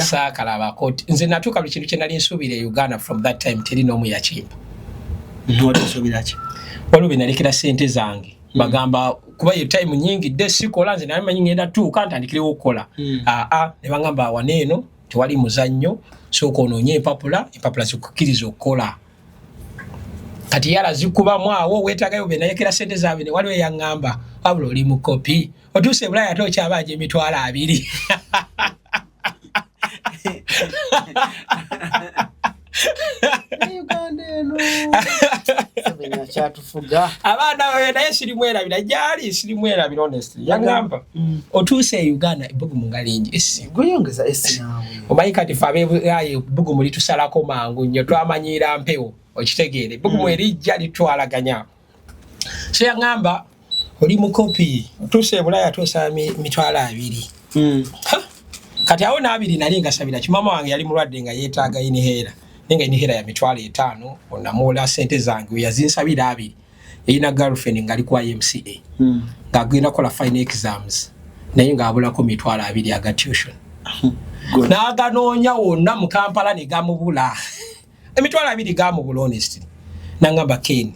sakalabako nze natuuka buli kintu kye nali nsuubira Uganda from that time teri n'omu yakimpa ntuwatusuubiraki waliwo bye nalekera sente zange bagamba kuba ye time nyingi de sikola nze nali manyi ngenda tuuka ntandikirewo okukola ne bagamba waneeno tewali muzannyo sooka onoonye empapula zikukkiriza okukola kati yala zikubamu awo weetagayo be nalekera sente zaabe ne waliwo yaŋŋamba wabula oli mu kopi otuuse Bulaya ate okyabaaja emitwalo 2 abaana we naye sirimwerabira gyali sirimwerabira honestly yaŋŋamba otuuse Uganda ebbugumu nga lingi gweyongeza esinawe omanyi kati fe ebbugumu litusalako mangu nnyo twamanyiira mpewo okitegeere ebbugumu erijja litwalaganya so yaŋŋamba oli mukopi otuuse Bulaya tuusa mitwalo 2 kati awo n'abiri nali ngasabira kimama wange yali mulwadde nga yeetaaga inihera nenga inihera ya mitwalo 5 onamuola sente zange yazinsabira 2 yina girlfriend ngali kwa MCA ngagenda kola final exams naye ngabulako mitwalo 2 aga tuition n'aganoonya wonna mu Kampala ne gamubula emitwalo 2 gamubula honestly nangamba Ken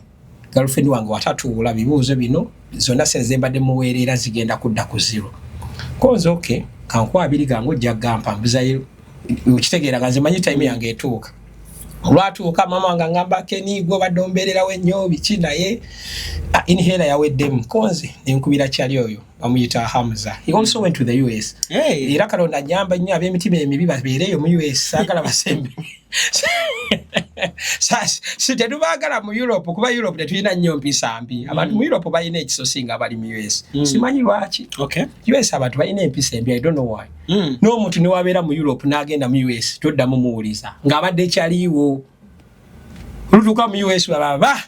girlfriend wange watatuula bibuuzo bino zonna senze mbadde muweerera zigenda kudda ku 0 konze okay kankwa 2 gangu jaggampa mbuzayo ukitegeera nga zimanyi time yange etuuka olwatuuka mama wange ngamba Ken gwe badombererawo ennyo biki naye inhaler yaweddemu konze nenkubira kyali oyo bamuyita Hamza he also went to the US era Katonda nyamba nnyo ab'emitima emibi babeereyo mu US saagala basembe tetubaagala mu Europe kuba Europe tetulina nnyo mpisa mbi abantu mu Europe balina ekisosinga abali mu US simanyi lwaki US abantu balina empisa embi I don't know why n'omuntu ne wabeera mu Europe n'agenda mu US toddamu muwuliza ng'abadde ekyaliiwo olutuuka mu US baba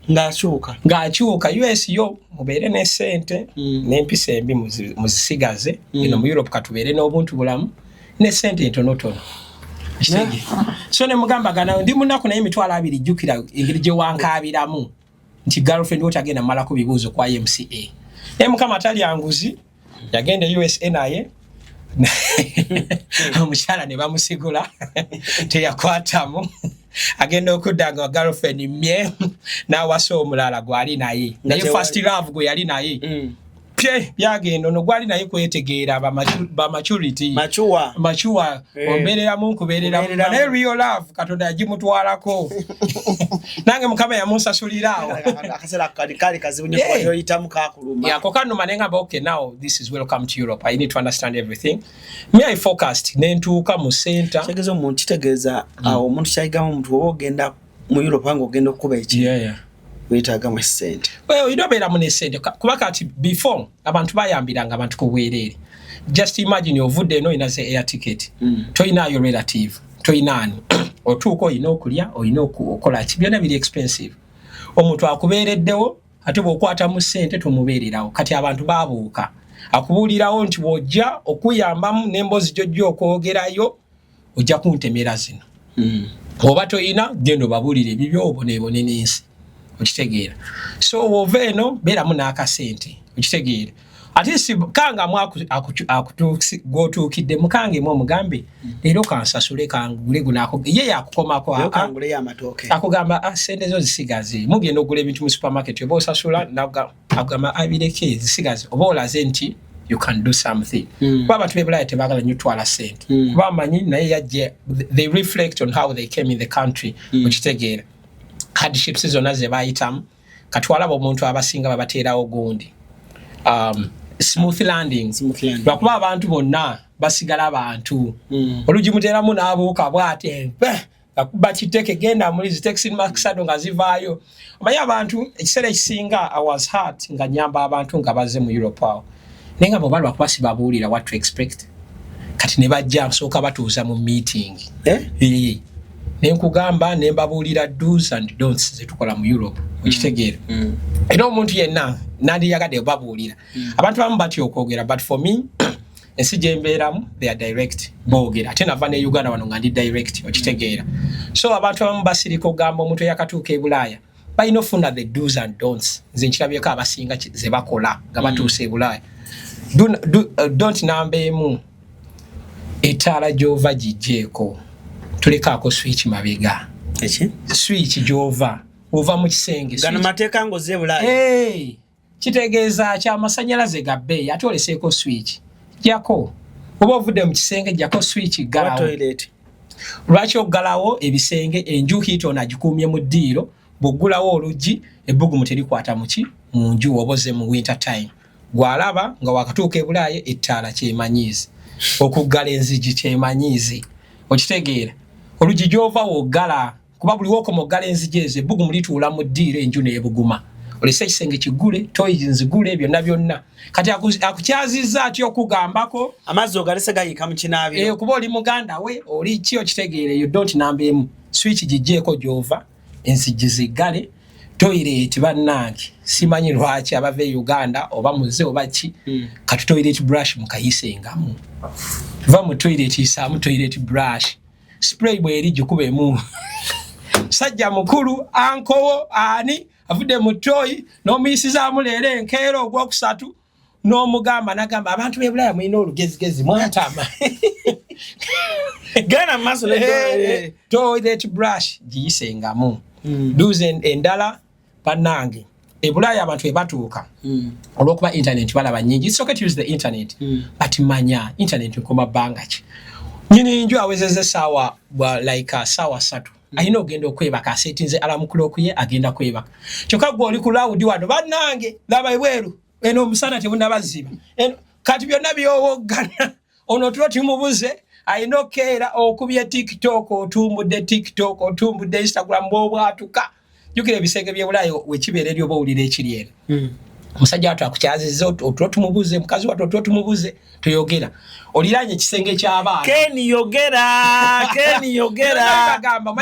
ng'akyuka US yo mubeere ne ssente n'empisa embi muzisigaze eno mu Europe katubeere n'obuntu bulamu ne ssente entonotono so ne mugamba gana ndi munaku naye mitwalo 2 jjukira engeri gye wankaabiramu nti girlfriend otagenda malako bibuuzo kwa MCA naye mukama atali anguzi yagenda USA naye omukyala ne bamusigula teyakwatamu agenda okuddanga girlfriend mye n'awasa omulala gwali naye naye first love gwe yali naye pye byagenda ono gwali naye kwetegeera ba maturity machuwa ombeereramu nkubeereramu naye real love Katonda yagimutwalako nange mukama yamunsasuliraawo akasera kali kazibu nnyo yoyitamu kakuluma yako kanuma ne ngamba okay now this is welcome to Europe I need to understand everything me I focused nentuuka mu center kitegeeza omuntu kitegeeza omuntu kyayigamu omuntu oba ogenda mu Europe nga ogenda okuba eki wetaaga mu sente oinobeera mu nesente kuba kati before abantu bayambiranga abantu ku bwereere just imagine ovudde eno oyina ze air ticket toyinaayo relative toyinaani otuuka oyina okulya oyina okukola ki byonna biri expensive omuntu akubeereddewo ate bw'okwata mu ssente tumubeererawo kati abantu baabuuka akubuulirawo nti bw'ojja okuyambamu n'emboozi gy'ojja okwogerayo ojja kuntemera zino oba toyina genda obabuulire ebibyo oboneebone n'ensi okitegeera so wova eno beeramu n'akasente okitegeera ate si kanga gwotuukidde mukangemu omugambe leero kansasule kangule guno ye yakukomako akugamba sente zo zisigaze mugenda ogula ebintu mu supermarket oba osasula akugamba abireke zisigaze oba olaze nti you can do something. Kuba abantu b'ebulaaya tebagala nnyo twala ssente. Kuba amanyi naye yajje they reflect on how they came in the country. Okitegeera. Hardships zonna ze bayitamu. Katwalaba omuntu abasinga babateerawo gundi. Smooth landing. Lwakuba abantu bonna basigala abantu. Olugi muteeramu n'abuuka bw'ate akuba kiteke genda muri zi taxi maxado nga zivaayo. Omanyi abantu ekiseera ekisinga I was hurt nga nyamba abantu nga bazze mu Europe awo. Nenga bo balwa kuba sibabuulira what to expect. Kati ne bajja nsooka batuuza mu meeting. Nenkugamba ne mbabuulira do's and don'ts ze tukola mu Europe. Okitegeera. Era omuntu yenna nandiyagadde obabuulira. Abantu bamu batyo okwogera but for me ensi gyembeeramu they are direct boogera ate nava ne Uganda wano nga ndi direct okitegeera. So abantu abamu basirika ogamba omuntu yakatuuka e Bulaaya balina ofuna the do's and don'ts. Nze nkirabyeko abasinga ze bakola nga batuuse e Bulaaya. Don't number emu etaala gy'ova gijjeeko tulekaako switch mabega. Switch gy'ova ova mu kisenge gano mateeka ngoze Bulaaya. Kitegeeza ky'amasannyalaze ga bbeeyi ate oleseeko switch jako oba ovudde mu kisenge jako switch galawo. Toilet. Lwaki oggalawo ebisenge enju hiito onagikuumye mu ddiiro bw'oggulawo oluggi ebbugumu terikwata muki mu nju oboze mu winter time. Gwalaba nga wakatuuka e Bulaaya ettaala kyemanyiizi okuggala enzigi kyemanyiizi okitegeera. Oluggi gy'ova woggala kuba buli wokoma oggala enzigi ezo ebbugumu lituula mu ddiiro enju n'ebuguma. Olese ekisenge kigule toys nzigule byonna byonna kati akukyazizza atyo okugambako amazzi ogalese gayika mu kinaabiro. Kuba oli muganda we oli ki okitegeere you don't number emu switch gijjeeko gy'ova enzigi ziggale toilet bannange simanyi lwaki abava e Uganda oba muze oba ki kati toilet brush mukayisengamu va mu toilet isaamu toilet brush spray bweri gikubemu sajja mukulu ankowo ani avudde mu toyi n'omuyisizaamu leero enkeera ogwokusatu n'omugamba nagamba abantu b'e Bulaaya mulina olugezigezi mwantama gana maaso toilet brush giyisengamu. Duze endala bannange e Bulaaya abantu ebatuuka olw'okuba internet balaba nnyingi. It's okay to use the internet but manya internet nkoma bbanga ki nyini nju awezeze saawa like saawa 3 ayina ogenda okwebaka asetinze alamukula okuye agenda kwebaka kyokka gwe oli ku loud wano bannange laba ebweru eno omusana tebunabaziba kati byonna byowoggana ono tulo timubuze ayina okeera okubye TikTok otumbudde Instagram bwobwatuka jukira ebisenge by'e Bulaaya wekibeera eri oba owulira ekiri eno. Omusajja wattu akukyazizza otulo tumubuze mukazi wattu otulo tumubuze toyogera oliranye ekisenge ky'abaana Keni yogera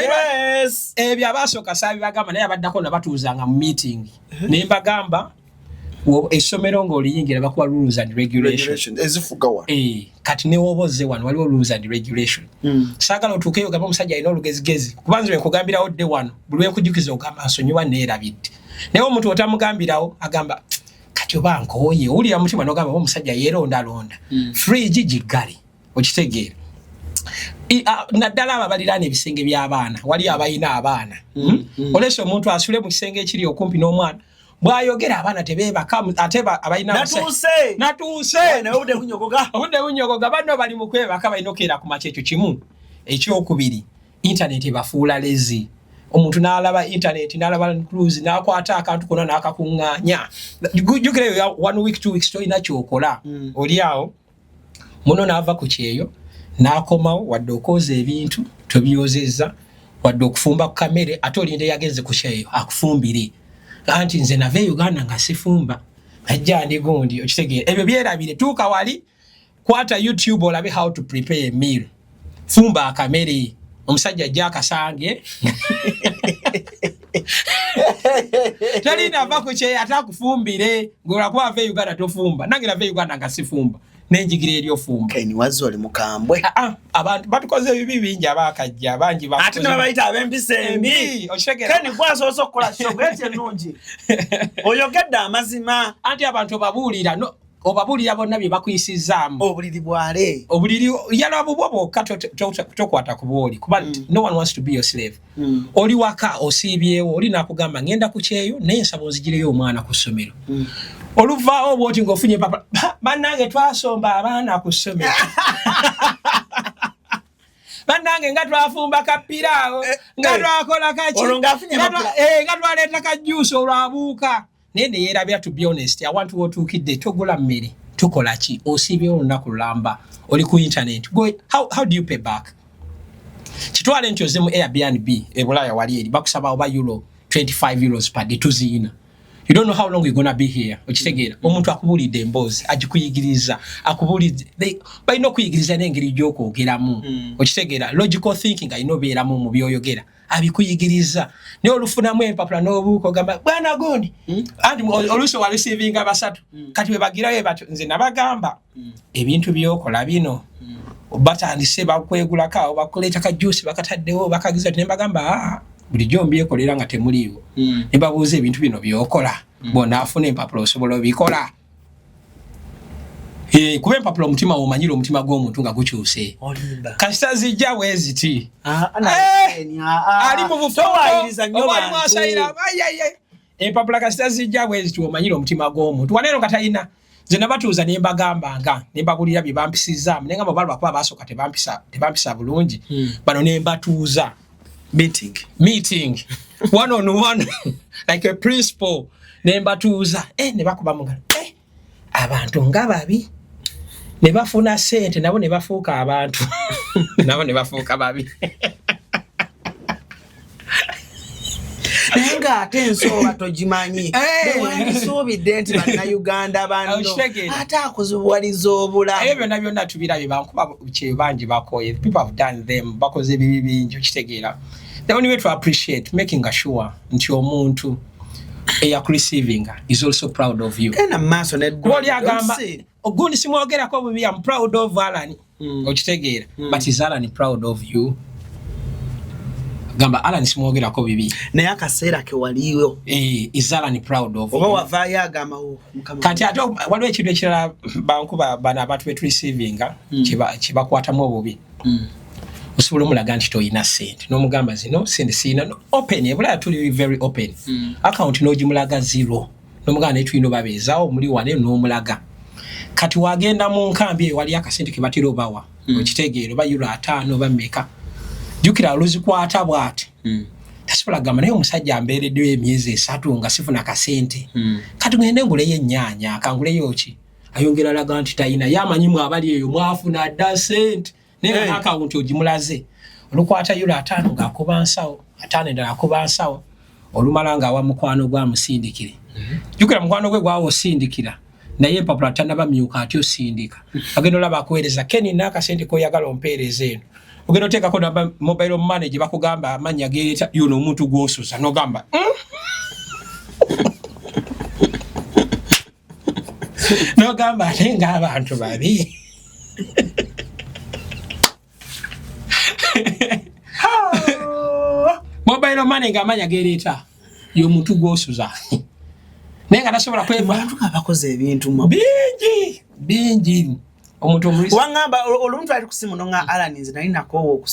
yes ebyo abasooka saabi bagamba naye abaddako nabatuuzanga mu meeting ne mbagamba essomero ng'oliyingira bakuwa rules and regulations ezifugawa kati ne woboze wano waliwo rules and regulation saagala otuukeyo gamba omusajja alina olugezigezi kubanza wenkugambirawo dde wano buli wenkujukiza ogamba nsonyiwa neerabidde naye omuntu otamugambirawo agamba kati oba nkooye owulira mutima n'ogamba omusajja yeerondalonda fridge giggale okitegeera. Naddala abo abaliraana ebisenge by'abaana wali abayina abaana olese omuntu asule mu kisenge ekiri okumpi n'omwana bwayogera abaana tebeebaka ate abalina natuuse obudde bunyogoga banno bali mu kwebaka balina okeera ku makya ekyo kimu. Ekyokubiri internet ebafuula lezi omuntu n'alaba internet n'alaba cruise n'akwata akantu konna n'akakuŋŋaanya jjukira 1 week 2 weeks tolina kyokola oli awo muno n'ava ku kyeyo n'akomawo wadde okwoza ebintu tobyozezza wadde okufumba ku kamere ate olinda yagenze ku kyeyo akufumbire anti nze nava e Uganda nga sifumba ajja ndi gundi okitegeera ebyo byerabire tuuka wali kwata YouTube olabe how to prepare a meal fumba akamere omusajja ajja akasange talina ava ku kyeyo ate akufumbire ng'olwakuba ava e Uganda tofumba nange nava e Uganda nga sifumba n'enjigiro eri ofumba. Keni wazzi oli mukambwe. Abantu batukoze ebibi bingi abakajja bangi bakoze. Ate nabayita ab'empisa embi. Keni gwasoose okukola kyogete ennungi. Oyogedde amazima. Anti abantu babuulira no obabulira bonna bye bakuyisizaamu obuliri bwale obuliri yala bubwo bwokka tokwata ku bwoli kuba no one wants to be your slave oli waka osiibyewo oli nakugamba ngenda ku kyeyo naye nsaba onzigireyo omwana ku ssomero oluvaawo bwoti ng'ofunye papa bannange twasomba abaana ku ssomero bannange nga twafumba kapiraawo nga twakola kaki nga twaleeta kajuusi olwabuuka naye neyeerabira to be honest awantu wootuukidde togula mmere tukola ki osiibyewo olunaku lulamba oli ku internet how do you pay back kitwale nti ozze mu Airbnb ebulaya wali eri bakusaba oba euro 25 euros per day tuziina you don't know how long you're gonna be here okitegeera omuntu akubulidde emboozi agikuyigiriza akubulidde balina okuyigiriza n'engeri gy'okwogeramu okitegeera logical thinking alina obeeramu mu byoyogera abikuyigiriza naye olufunamu empapula n'obuuka ogamba bwana gondi anti oluusi walusiivinga basatu kati bwe bagirayo batyo nze nabagamba ebintu byokola bino batandise bakwegulako awo bakuleeta kajuusi bakataddewo bakagiza ne bagamba bulijjo mbyekolera nga temuliiwo ne babuuza ebintu bino byokola bonna afuna empapula osobola obikola kuba empapula omutima womanyira omutima gw'omuntu nga gukyuse kasita zijja weeziti ali mu bufoowalimwasayira empapula kasita zijja weeziti womanyira omutima gw'omuntu waneero nga talina nze nabatuuza ne mbagambanga ne mbabulira bye bampisizaamu naye nga bwe balwa kuba baasooka tebampisa bulungi bano ne mbatuuza meeting one on one like a principal ne mbatuuza ne bakuba mungalo abantu nga babi ne bafuna sente nabo ne bafuuka abantu nabo ne bafuuka babi nenga ate ensooba togimanyi newandisuubidde nti bannayuganda banno ate akuzibuwaliza obulamu ebyo byonna byonna tubirabye bankuba kye bangi bakoye people have done them bakoze ebibi bingi okitegeera the only way to appreciate making sure nti omuntu eyakureceiving is also proud of you kena maaso neddoli agamba ogundi simwogerako bubi I'm proud of Alan okitegeera but is Alan proud of you gamba Alan simwogerako bibi naye akaseera ke waliwo is Alan proud of oba wavaayo agamba kati ate waliwo ekintu ekirala bankuba bana abantu betureceiving kibakwatamu obubi osobola omulaga nti toyina sente n'omugamba zino sente siina open ebulaya tuli very open account n'ogimulaga zero n'omugamba naye tulina obabeezaawo muli wane n'omulaga kati wagenda mu nkambi eyo wali akasente ke batera obawa okitegeera oba euro 5 oba mmeka jjukira oluzikwata bw'ati tasobola kugamba naye omusajja ambeereddeyo emyezi 3 nga sifuna kasente kati ngende nguleyo ennyaanya kanguleyo ki ayongera alaga nti tayina yamanyimu abali eyo mwafuna dda sente naye n'akawunti ogimulaze olukwata euro 5 ng'akuba nsawo 5 endala akuba nsawo olumala ng'awa mukwano gwamusindikire jjukira mukwano gwe gwawa osindikira naye empapula tannabamyuka ati osindika agenda olaba akuweereza keni n'akasente koyagala ompeereza eno ogenda oteekako namba mobile money gye bakugamba amannya gereeta yono omuntu gw'osusa n'ogamba n'ogamba ate ng'abantu babi mobile money ng'amannya gereeta y'omuntu gw'osuza naye nga tasobola abantu abakoze ebintu bingi omuntu omulisi wangamba olumuntu ali kusimu nonga Alaninze nali nakowo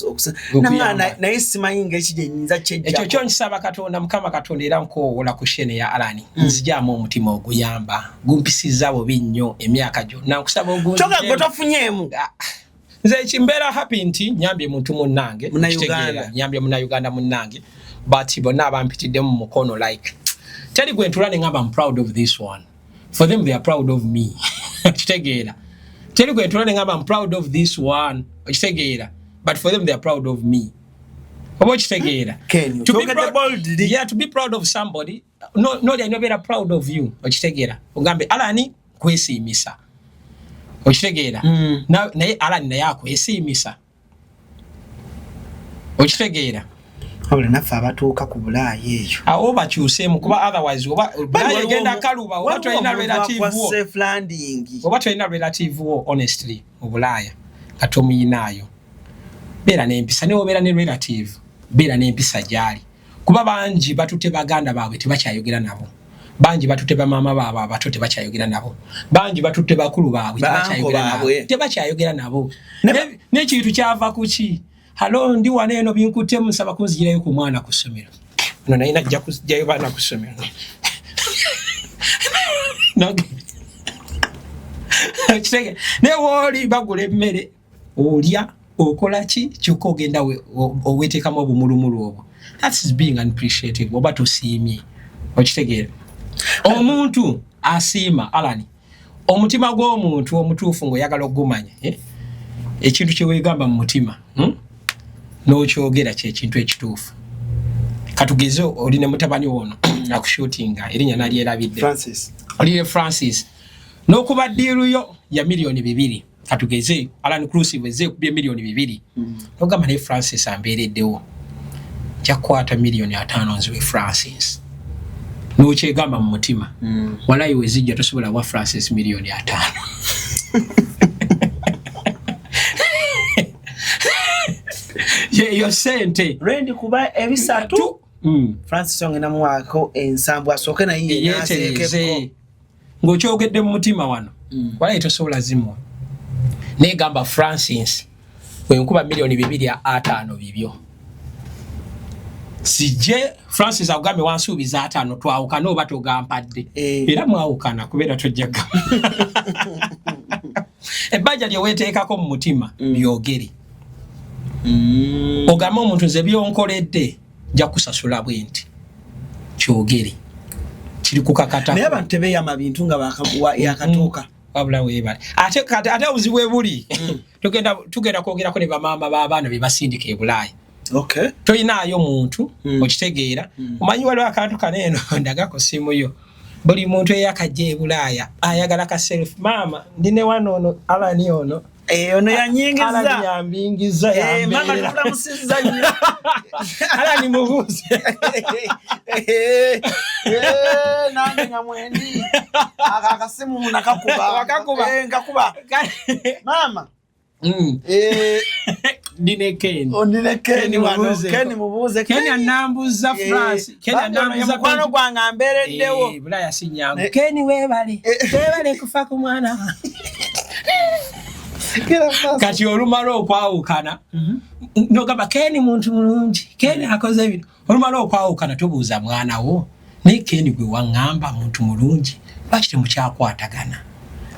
naye simanyi ng'eki gye nnyinza kyejja ekyo kyo nkisaba Katonda Mukama Katonda era nkoowola ku shene ya Alani nzijaamu omutima oguyamba gumpisizza bubi nnyo emyaka gyonna nkusaba ogungi kyoka gwe tofunyeemu nze kimbeera happy nti nyambye muntu munnange nyambye munnayuganda munnange but bonna abampitiddemu mu mukono like teri gwe ntula ne ngamba I'm proud of this one for them they are proud of me kitegeera teri gwe ntula ne ngamba I'm proud of this one kitegeera but for them they are proud of me oba kitegeera to be proud of somebody no they are proud of you kitegeera ogambe Alani kwesiimisa okitegeera naye Alani naye akwesiimisa okitegeera abula naffe abatuuka ku Bulaaya eyo awo bakyuseemu kuba otherwise oba Bulaaya genda kaluba oba tolina relative wo honestly mu Bulaaya nga tomuyinaayo beera n'empisa naye obeera ne relative beera n'empisa gyali kuba bangi batutte baganda baabwe tebakyayogera nabo banji batutte bamaama baabwe abato tebakyayogera nabo banji batutte bakulu baabwe tebakyayogera nabo n'ekintu kyava kuki halo ndi wano eno binkutte musaba kunzigirayo ku mwana ku ssomero no naye najja kujjayo baana ku ssomero kitege ne wooli bagula emmere olya okola ki kyokka ogenda oweteekamu obumulumulu obwo that's being unappreciative oba tosiimye okitegeera omuntu asiima Alan omutima gw'omuntu omutuufu ng'oyagala okugumanya ekintu kye weegamba mu mutima n'okyogera kyekintu ekituufu katugeze oli ne mutabani wono akushutinga erinnya nalyerabidde Francis n'okuba ddiiru yo ya $2,000,000 katugeze Alan Inclusive eze kubye $2,000,000 n'ogamba naye Francis ambeereddewo jakwata $5,000,000 nziwe Francis n'okyegamba mu mutima walayi wezijja tosobola wa Francis $5,000,000 yo sente rendi kuba ebisatu Francis ongena muwako ensambu asooke naye yetereeze ng'okyogedde mu mutima wano walayi tosobola zimwa negamba Francis wenkuba $2,500,000 bibyo sije Francis agambye wansuubiza 5 twawukana oba togampadde era mwawukana kubeera tojjaga ebbanja lye weeteekako mu mutima byogere ogamba omuntu nze byonkoledde nja kusasula bwenti kyogere kiri kukakata naye abantu tebeeyama bintu nga yakatuuka wabula weebale ate obuzibu ebuli tugenda kwogerako ne bamaama b'abaana be basindika e Bulaaya okay toyinaayo muntu okitegeera omanyi waliwo akantu kaneeno ndagako simu yo buli muntu eyakajja e Bulaaya ayagala ka self maama ndine wano ono Alani ono ono yanyingiza Alani yambingiza mama tulamusizza nnyo Alani mubuuze nange nyamwendi akasimu nakakuba mama ndine Ken ondine Ken wano Ken mubuuze Ken anambuza France Ken anambuza kwano gwange ambeereddewo Bulaaya sinyangu Ken weebale kufa ku mwana kati olumala okwawukana nogamba Ken muntu mulungi Ken akoze bino olumala okwawukana tobuuza mwana wo naye Ken gwe waŋŋamba muntu mulungi lwaki temukyakwatagana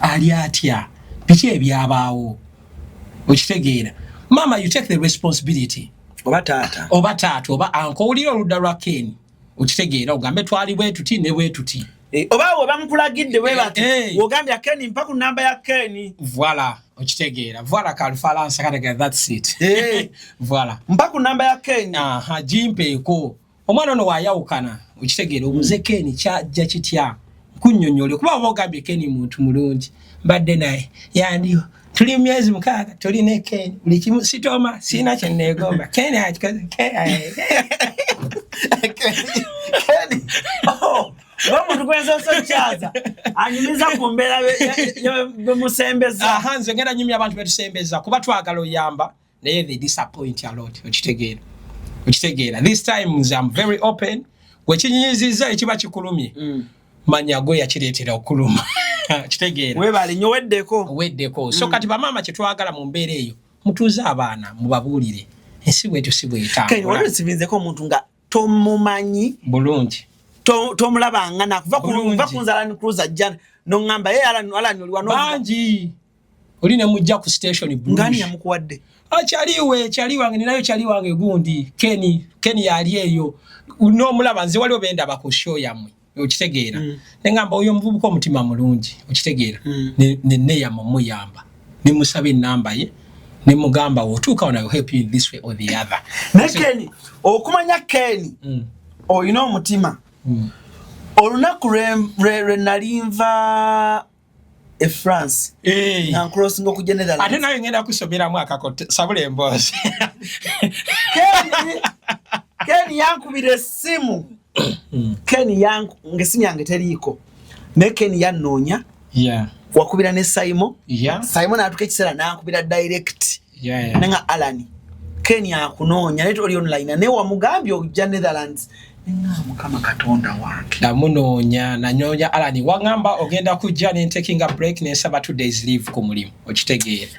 ali atya biki ebyabaawo okitegeera mama you take the responsibility oba taata oba anko owulira oludda lwa Ken okitegeera ogambe twali bwe tuti ne bwe tuti oba we bamukulagidde bwe bati wogambya Ken mpa ku namba ya Ken voilà okitegeera voilà kalfalansa katega that's it voilà mpa ku namba ya Ken jimpeeko omwana ono wayawukana okitegeera omuze Ken kyajja kitya kunnyonnyole kuba bogambye Ken muntu mulungi mbadde naye yandiyo tuli myezi 6 tuli ne Ken buli kimu sitoma sina kye neegomba Ken akikoze omuntu gwenza osokyaza anyumiza ku mbeera bemusembeza nze ngenda nyumya abantu betusembeza kuba twagala oyamba naye they disappoint a lot okitegeera this time nze I'm very open wekinyinyizizza ekiba kikulumye manya gwe yakireetera okuluma kitegeera webale nnyo weddeko so kati bamaama kye twagala mu mbeera eyo mutuuze abaana mubabuulire ensi bwetu si bwetambula waliwo sivinzeko omuntu nga tomumanyi bulungi tomulabanga nakuva ku Alan Cruise ajja noŋŋamba ye Alan oli wano bangi oli ne mujja ku station Bruce ngani yamukuwadde kyali wange ninayo kyali wange gundi Ken yali eyo n'omulaba nze waliwo bendaba ku show yammwe okitegeera neŋŋamba oyo omuvubuka omutima mulungi okitegeera neyama muyamba nemusaba ennamba ye nemugamba otuuka wano will help you in this way or the other ne Ken okumanya Ken oyina omutima olunaku lwe nalinva e France nga crossing okujja Netherlands ate nawe ngenda kusomeramu akakote sabula emboozi Ken yankubira essimu Ken ngesimu yange teriiko naye Ken yannoonya wakubira ne Simon n'atuka ekiseera n'ankubira direct nenga Alan Ken akunoonya naye oli online naye wamugambye ojja Netherlands Mukama Katonda wange namunoonya nanyonya Alan wangamba ogenda kujja ne taking a break ne saba 2 days leave ku mulimu okitegeera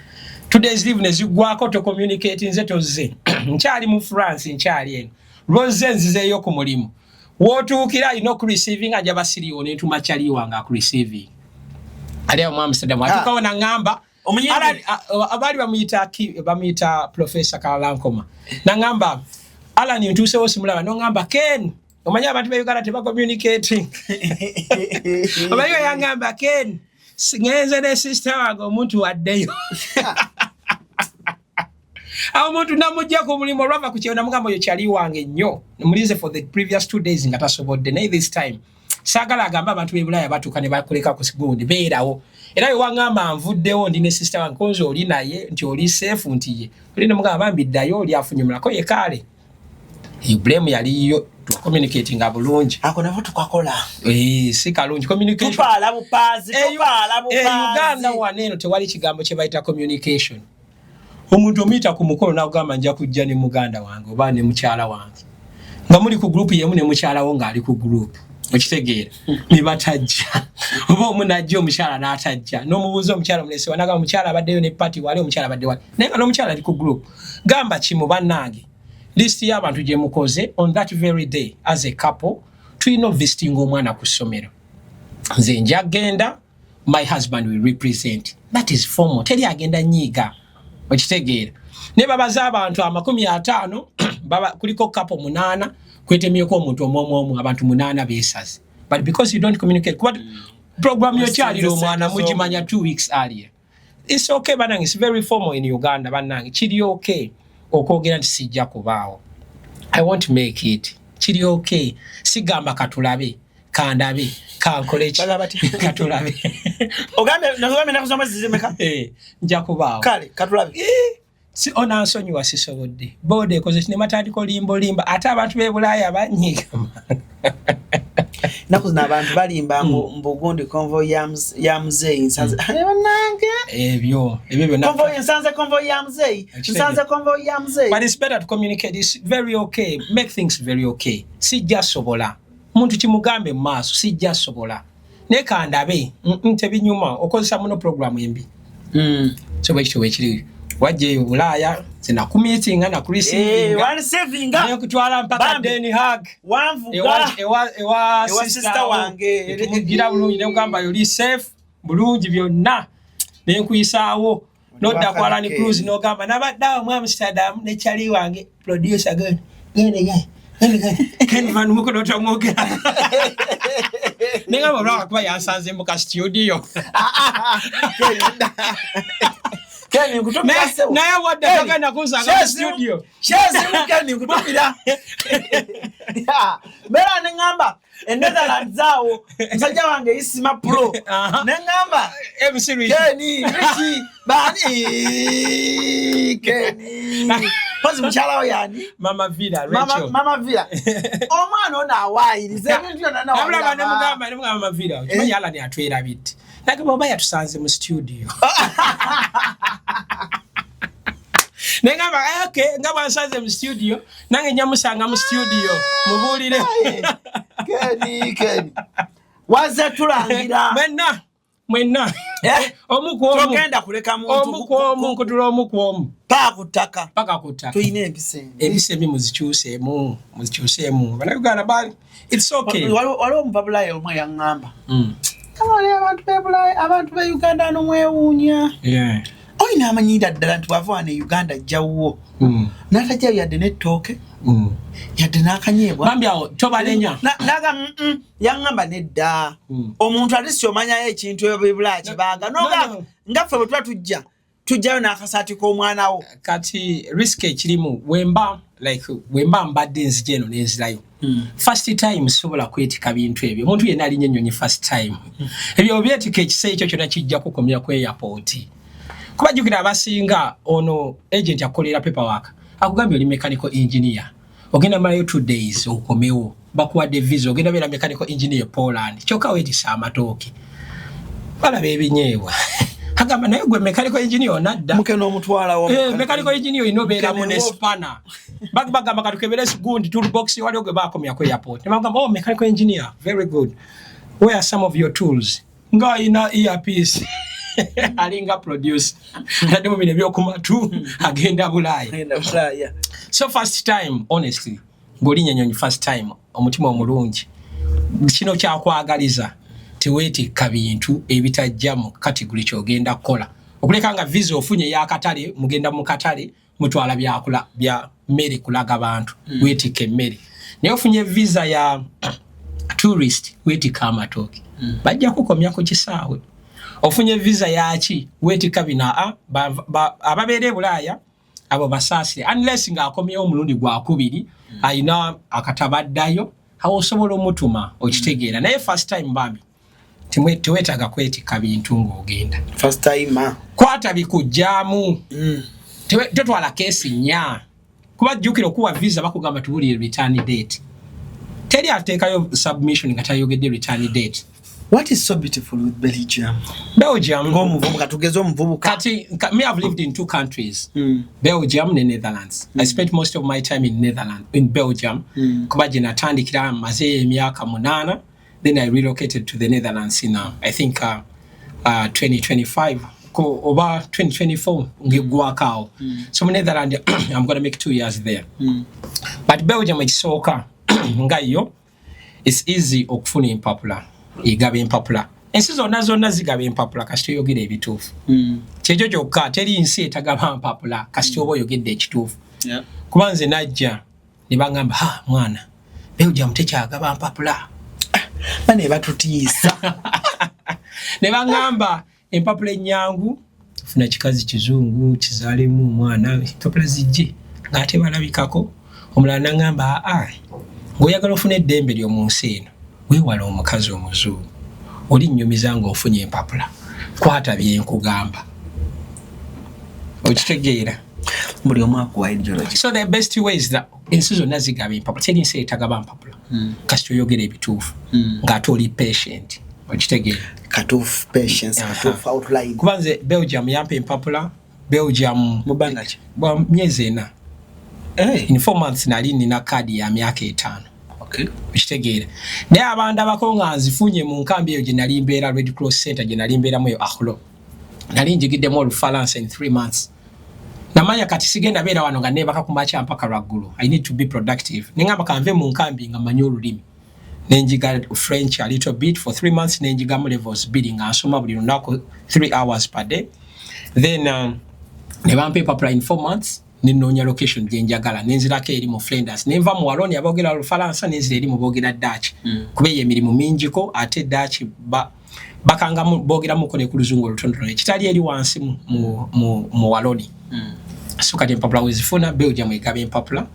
2 days leave ne zigwako to communicate nze tozze nkyali mu France nkyali eno Rose nzizeyo ku mulimu wotuukira ino ku receiving aja basiriwo ne tumachali wanga ku receiving ali mu Amsterdam atukawo na ngamba abali bamuyita Professor Kalankoma na ngamba Alan ntuse osimulaba no ngamba Ken omanya abantu be Uganda teba communicating obayo yangamba Ken singenze ne sister wange omuntu waddeyo awo muntu namujja ku mulimo lwava ku kyona mugamba yo kyali wange nnyo mulize for the previous 2 days nga tasobodde naye this time sagala agamba abantu be Bulaya batuka ne bakoleka ku sigundi beerawo era yo wangamba nvuddewo ndi ne sister wange konzo oli naye nti oli safe nti ye oli ne mugamba bambiddayo oli afunyumulako ye kale blame yaliyo to communicating abulungi ako navo tukakola si kalungi communication tupala bupazi Uganda waneno tewali kigambo kye bayita communication omuntu omita ku mukolo n'agamba nja kujja ne muganda wange oba ne mukyala wange nga muli ku group yemu ne mukyala wo ng'ali ku group okitegeera ne batajja oba omunajja omukyala n'atajja n'omubuuza omukyala omulese wanaga omukyala abaddeyo ne party wali omukyala abadde wali naye nga n'omukyala ali ku group gamba kimu bannange list y'abantu gye mukoze on that very day as a couple tulina visiting omwana ku ssomero nze nja genda my husband will represent that is formal teri agenda nyiiga okitegeera ne babaza abantu 50 baba kuliko couple 8 kwetemyeko omuntu omu abantu 8 besaze but because you don't communicate what program yo kyaliro omwana mujimanya 2 weeks earlier it's okay banange it's very formal in Uganda banange kiri okay okogera nti sijja kubaawo I want to make it kiri okay sigamba katulabe kandabe kankolechi katulabe ogambe nakuzoma zizimeka nja kubaawo kale katulabe si ona nsonyi wasisobodde bode koze ne matandiko limba ate abantu be Bulaya banyiga nakuzina abantu balimba mbugundi convoy ya muzei nsanze banange ebyo convoy ya muzei but it's better to communicate. It's very okay, make things very okay sijja sobola muntu kimugambe maaso sijja sobola ne kandabe tebinyuma okozesa muno program embi so bwekito wekiri wajje Bulaya zina ku meeting na ku receiving one saving ne kutwala mpaka Den Haag ewa sister wange tugira bulungi ne ngamba yoli safe bulungi byonna ne nkuyisaawo nodda kwa Alan Cruise no gamba nabaddawo mu Amsterdam ne chali wange producer gene Ken van muko dota mwogera nenga baba kuba yansanze mu ka studio Ken kutopira sewo naye wadde tokana kusanga studio shezi Ken kutopira bera nengamba Netherlands zao msajja wange isima pro nengamba MC Rich Ken Rich bani Ken Pozi mchala yani Mama Vida Rachel Mama Vida omwana ona awayirize ebintu na nawa abula bane mugamba Mama Vida kimanya Alan atwera biti nake baba yatusanze mu studio nengamba okay ngaba nsanze mu studio nange nyamusanga mu studio mubulire Ken waza tulangira mwenna omukomu togenda kuleka muntu kutula omukomu paka kutaka tuyine ebisembi muzikyuseemu bana bali it's okay waliwo omubabulayo omwe yangamba kamale abantu be Uganda nomwewuunya oyina amanyinda ddala nti wava ne Uganda jjawwo n'atajja yadde n'ettooke yadde n'akanyeebwa bambi awo tobalenya naga yangamba nedda omuntu alisi omanyayo ekintu ebibulaya kibanga ngaffe bwe tuba tujjayo n'akasaati k'omwana wo kati risk ekirimu wemba mbadde nzija eno n'enzirayo first time sobola kwetika bintu ebyo omuntu yenna alinnya ennyonyi first time ebyo obyetika ekisa ekyo kyonna kijja kukomya ku airport kuba jjukira abasinga ono agent akolera paperwork akugambye oli mechanical engineer ogenda malayo 2 days okomewo bakuwadde visa ogenda beera mechanical engineer Poland kyokka weetisa amatooke balaba ebinyeebwa agamba naye gwe mechanical engineer onadda muke n'omutwala wo mechanical engineer inobeera mu ne spanner bagamba katukebere gundi toolbox wali gwe bakomya ku airport ne bagamba oh mechanical engineer very good where are some of your tools nga ina earpiece alinga produce ndio mimi nebyo kumatu agenda bulaya so first time honestly ngolinya nyonyi first time omutima omulungi kino kyakwagaliza teweetikka bintu ebitajja mu category kyogenda kukola okuleka nga visa ofunye ya katale mugenda mu katale mutwala byakula bya mmere kulaga abantu weetikka emmere naye ofunye visa ya tourist weetikka amatoke bajja kukomya ku kisaawe ofunye visa yaki weetikka bina ababeere Bulaaya abo basaasire unless nga akomyewo omulundi gwakubiri ayina akatabaddayo awosobola omutuma okitegeera naye first time bambi teweetaaga kwetikka bintu ng'ogenda first time kwata bikujjaamu tetwala keesi nya kuba jjukira okuwa visa bakugamba tubulire return date teri ateekayo submission nga tayogedde return date. What is so beautiful with Belgium? Ngomuvubuka tugeze omuvubuka kati me I've lived in 2 countries, Belgium and Netherlands. I spent most of my time in Belgium kuba je natandikira maze emyaka 8, then I relocated to the Netherlands in I think 2025 ko oba 2024 ngigwakao. So in Netherlands I'm going to make 2 years there. But Belgium ekisoka ngayo it's easy okufuna impapula igabe impapula ensi zonna zigabe impapula kasito yogere ebituufu kyejo kyokka teri nsi etagaba impapula kasito oba oyogedde ekituufu kubanze najja ne bagamba mwana Belgium tekyagaba impapula bane batutiisa ne bagamba empapula enyangu funa kikazi kizungu kizalemu mwana impapula zijje ngate balabikako omulala nangamba ngoyagala ofuna eddembe ly'omu nsi eno weewala omukazi omuzungu oli nnyumiza ng'ofunye empapula kwata byenkugamba okitegeera buli omu akuwa ideology. So the best way is that ensi zonna zigaba empapula teri nsi etagaba mpapula kasita oyogera ebituufu ng'ate oli patient okitegeera katuufu patience katuufu outline kuba nze Belgium yampa empapula Belgium mu bbanga ki myezi 4 in 4 months nali nina kadi ya myaka 5. Okitegeera naye abantu abakonga nzifunye mu nkambi eyo gye nali mbeera Red Cross Center gye nali mbeeramu eyo Ahlo nali njigiddemu olufalansa in 3 months namanya kati sigenda beera wano nga neebaka ku makya mpaka lwaggulu. I need to be productive nengamba kanve mu nkambi nga manyi olulimi nenjiga French a little bit for 3 months nenjigamu levels 2 nga nsoma buli lunaku 3 hours per day then ne bampa empapula in 4 months ninoonya location gye njagala nenzirako eri mu Flanders nenva mu Wallonia aboogera Olufalansa nenzira eri mu boogera Dutch kuba eyo emirimu mingiko ate Dutch bakanga boogeramuko ne ku luzungu olutonotono ekitali eri wansi mu Wallonia. So kati empapula wezifuna Belgium egaba empapula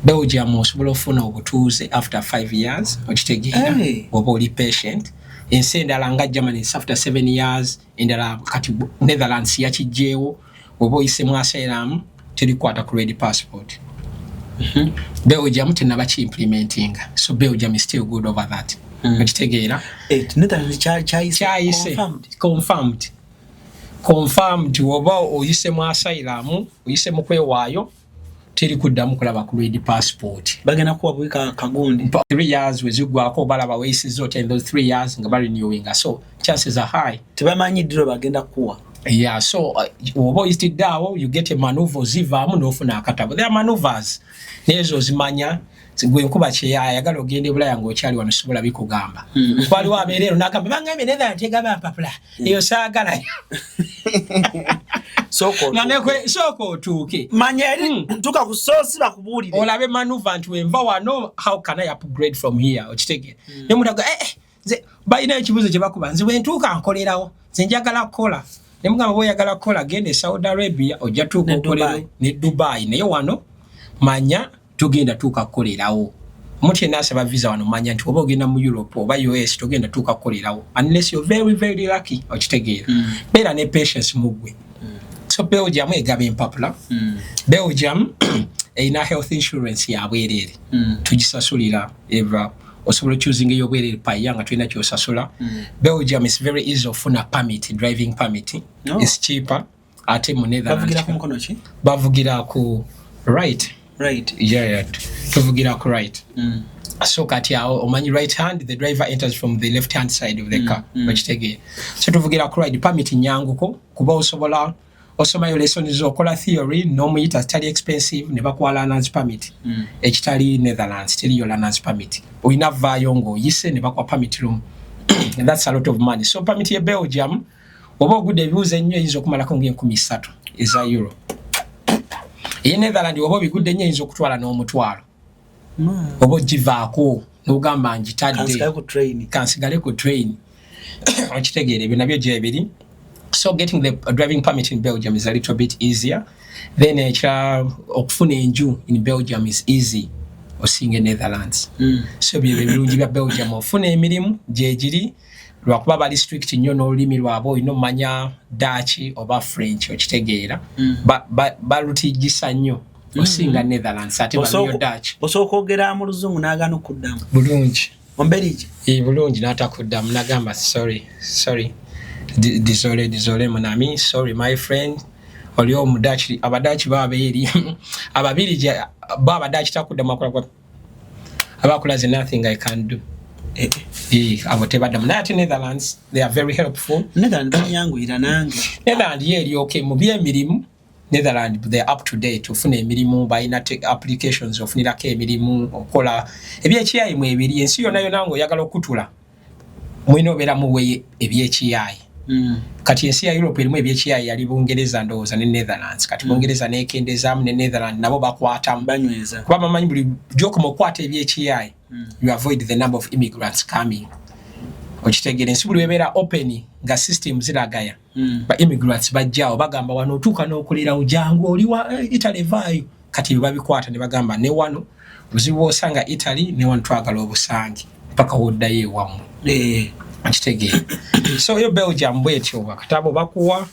Belgium osobola ofuna obutuuze after 5 years okitegeera oba oli patient ensi endala nga Germany after 7 years endala kati Netherlands yakijjeewo oba oyisemu asylum terikwata ku red passport. Belgium tenaba ki implementing, so Belgium is still good over that. Okitegeera Netherlands chaise confirmed oba oyisemu asylum oyisemu kwewaayo teri kuddamu kulaba ku red passport bagenda kuwa bwika kagundi 3 years wezigwako balaba weisizo in those 3 years nga bali renewing, so chances are high tebamanyi diro bagenda kuwa. Yeah, so obo istiddawo you get a maneuver zivaamu n'ofuna akatabo. There are maneuvers nezo zimanya gwe nkuba kyeyayagala ogende Bulaaya ng'okyali wano sobola bikugamba waliwo abeerero n'agamba bangambe Netherlands tegaba mpapula eyo saagalayo soko otuuke manya eri ntuuka ku soosi bakubuulire olabe maneuver nti wenva wano how can I upgrade from here okitegeera ne mutaga nze balina ekibuuzo kye bakuba nze bwentuuka nkolerawo nze njagala kukola ne mugamba boyagala kukola gende Saudi Arabia ojja tuuka okolerawo ne Dubai naye wano manya tugenda tuuka kukolerawo muti nasaba visa wano manya nti oba ogenda mu Europe oba US tugenda tuuka kukolerawo unless you're very very lucky okitegeera beera ne patience mugwe. So Belgium egaba empapula Belgium erina health insurance ya bwereere tugisasulira eva osobola choosing ey'obwereere paya nga tulina kyosasula. Belgium is very easy ofuna permit, driving permit. It's cheaper ate mu Netherlands bavugira ku mukono ki bavugira ku right right yeah tuvugira ku right so kati awo omanyi right hand the driver enters from the left hand side of the car bakitegeye so tuvugira ku right permit nyanguko kuba osobola osomayo lessons zokola theory no muyita study expensive ne bakwala learner's permit ekitali Netherlands tell your learner's permit oyina vayo ngo yise ne bakwa permit room and that's a lot of money so permit ye Belgium oba ogudde ebibuuzo nnyo eyinza okumalako ng'enkumi 3 eza euro ye Netherland oba bigudde nnyo eyinza okutwala n'omutwalo oba ogivaako n'ogamba njitadde kansigale ku train okitegeera ebyo nabyo gyebiri so getting the driving permit in Belgium is a little bit easier then okufuna enju in Belgium is easy osinga Netherlands so bye birungi bya Belgium ofuna emirimu gyegiri lwakuba bali strict nnyo n'olulimi lwabwe olina omanya Dutch oba French okitegeera balutijisa nnyo osinga Netherlands ate baliyo Dutch osooka ogera mu luzungu n'agaana okuddamu bulungi ombeligi bulungi n'atakuddamu nagamba sorry désolé mon ami sorry my friend oli omudachi abadachi babeeri ababirigi babadachi takuddamu akola abakulaze nothing I can do abotebaddamu naye ate Netherlands they are very helpful Netherlands banyanguyira nange Netherlands yeri okay mu byemirimu Netherlands they are up to date ofuna emirimu bayina applications ofunirako emirimu okola ebyekiyayi mu ebiri ensi yonna nango oyagala okutula mwino obeera muwe ebyekiyayi kati ensi ya Europe erimu ebyekiyayi yali Bungereza ndowooza ne Netherlands kati Bungereza nekendezamu ne Netherlands nabo bakwatamu banyweza kuba bamanyi buli gyokoma okwata ebyekiyayi you avoid the number of immigrants coming okitegeera ensi buli webeera open nga system ziragaya ba immigrants bajjaawo bagamba wano otuuka n'okolera ojangu oli wa Italy vaayo kati babikwata ne bagamba ne wano buzibu osanga Italy ne wano twagala obusange paka woddayo ewamu okitegeera so yo Belgium bwetyo bakatabo bakuwa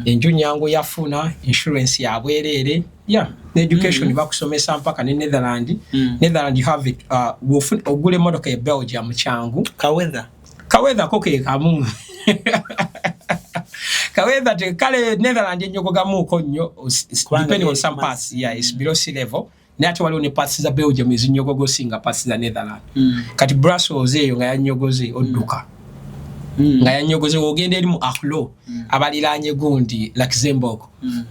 enju nyangu yafuna insurance ya bwerere education bakusomesa mpaka ne Netherlands Netherlands you have it ogule modoka ya Belgium changu kawetha koke kamu kawetha te kale Netherlands nyogoga muko nnyo depending on some parts it's below sea level nati waliwo ne parts za Belgium ezinyogogo singa parts za Netherlands kati Brussels eyo nga yanyogoze odduka nga yanyogoze ogende eri mu Achlo abaliranye gundi Luxembourg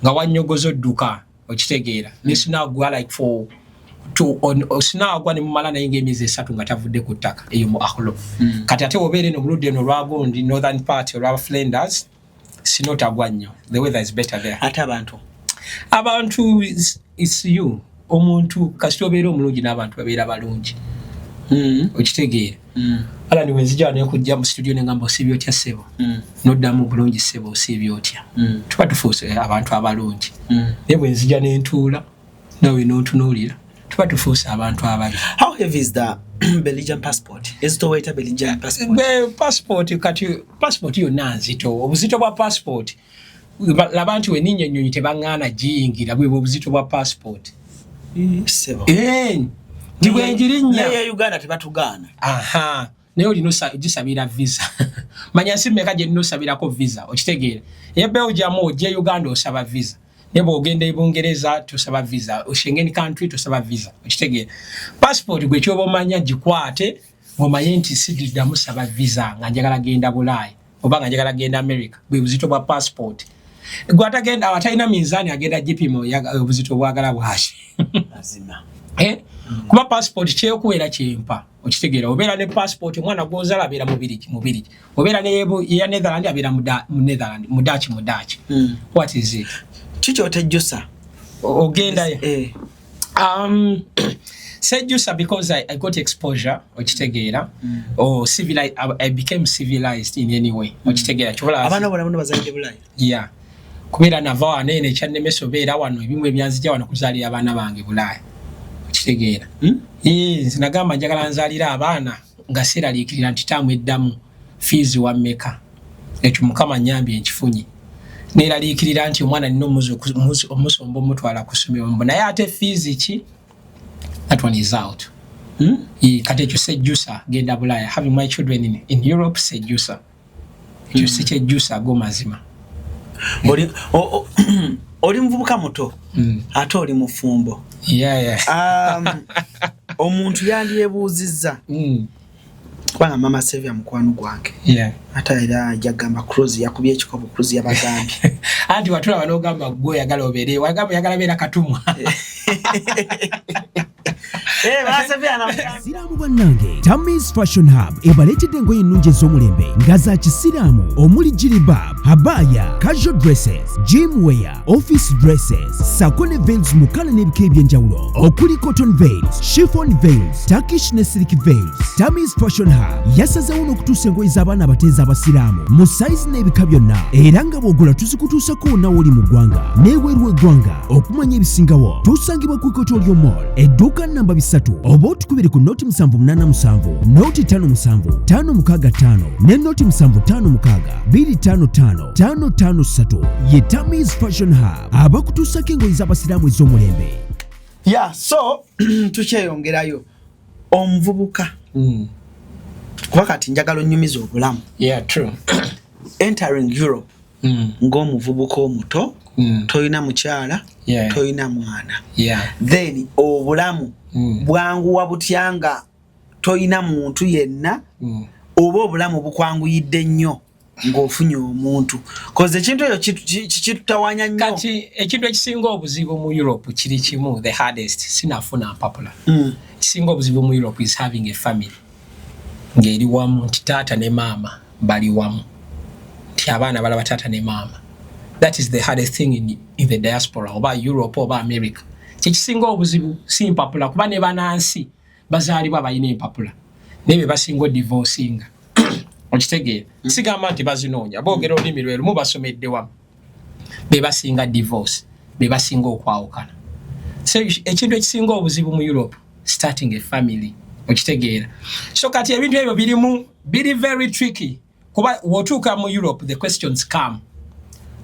nga wanyogoze odduka okitegeera nesinagwa like for to on sinagwa ne mumala naye ng'emyezi 3 nga tavudde ku ttaka eyo mu Achlo kati ate obeere no buludde no lwagundi northern part or Flanders sinotagwa nnyo the weather is better there ate abantu is you omuntu kasita obeera omulungi n'abantu babeera balungi okitegeera ala ni wenzija ne kujja mu studio ne ngamba osibyo otya sebo noddamu bulungi sebo osibyo otya tuba tufuuse abantu abalungi ne wenzija ne ntuula nawe n'ontunuulira tuba tufuuse abantu ababi. How heavy is the Belgian passport? Is to wait a Belgian passport? Passport kati passport yo nanzito obuzito bwa passport labantu weninyo nyonyi tebangana jingira bwe obuzito bwa passport sebo ndiwe njirinya ya Uganda tebatugana nayo lino gisabira visa manya simeka je lino sabira ko visa okitegeera ye Belgium oje Uganda osaba visa nebo ogenda Bungereza tosaba visa Schengen country tosaba visa okitegeera passport gwe kyobo manya gikwate omaye nti sidda musaba visa nga njagala genda Bulaya oba nga njagala genda America bwe buzito bwa passport gwata genda atalina minzani agenda gipimo ya buzito bwagala bwashi lazima kuba passport kyekuwera kyempa okitegeera obeera ne passport mwana gwozala abeera mubiriki obeera ne ya Netherlands abeera mu Netherlands mudachi what is it chicho tejusa ogenda sejusa because I got exposure okitegeera or civilized I became civilized in any way okitegeera chola abana bona bazalide Bulaya kubeera nava anene kyannemeso beera wano ebimwe byanzija wano kuzaalira abaana bange Bulaya okitegeera nagamba njagala nzaalira abaana nga seraliikirira nti taamu eddamu fees wa mmeka ekyo mukama nyambye enkifunye neraliikirira nti omwana nina omusombo omutwala ku ssomero naye ate fees ki that one is out kati ekyo sejjusa genda Bulaya having my children in Europe sejjusa ekyo si kyejjusa go mazima oli muvubuka muto ate oli mufumbo omuntu yandyebuuzizza kubanga mama Sevia mukwano gwange ate era ajja kugamba Cruise yakubye ekikopo Cruise yabagambye anti watulaba n'ogamba gwe oyagala obeere wagamba oyagala beera katumwa Siraamu bannange Tammy's Fashion Hub ebaleetedde engoye ennungi ez'omulembe nga za kisiraamu omuli jilbab, habaya, casual dresses, gym wear, office dresses, sako ne veils mu kkala n'ebika eby'enjawulo okuli cotton veils, chiffon veils, Turkish ne silk veils. Tammy's Fashion Hub yasazeewo n'okutuusa engoye z'abaana abateezi abasiraamu mu size n'ebika byonna era nga bw'ogula tuzikutuusako wonna w'oli mu ggwanga n'ebweru w'eggwanga. Okumanya ebisingawo tusangibwa ku Equatorial Mall edduuka namba 3 oba otukubire ku noti 787 noti 57 565 ne noti 756 255 553 ye Tammy's Fashion Hub abakutuusako engoye z'abasiraamu ez'omulembe. So tukyeyongerayo omuvubuka kuba kati njagala onnyumiza obulamu entering Europe ng'omuvubuka omuto toyina mukyala toyina mwana then obulamu bwanguwa butyanga toyina muntu yenna oba obulamu bukwanguyidde nnyo ng'ofunye omuntu koze ekintu ekyo kitutawanya nnyo. Kati ekintu ekisinga obuzibu mu Europe kiri kimu, the hardest sinafuna mpapula ekisinga obuzibu mu Europe is having a family ng'eri wamu nti taata ne maama bali wamu nti abaana balaba taata ne maama. That is the hardest thing in the diaspora oba Europe oba America. Kikisinga obuzibu si mpapula kuba ne banansi bazaalibwa balina empapula nebe basinga divorcinga okitegeera sigamba nti bazinoonya boogera olulimi lweru mu basomedde wamu be basinga divorce be basinga okwawukana. So ekintu ekisinga obuzibu mu Europe starting a family okitegeera. So kati ebintu ebyo biri very tricky kuba wotuuka mu Europe the questions come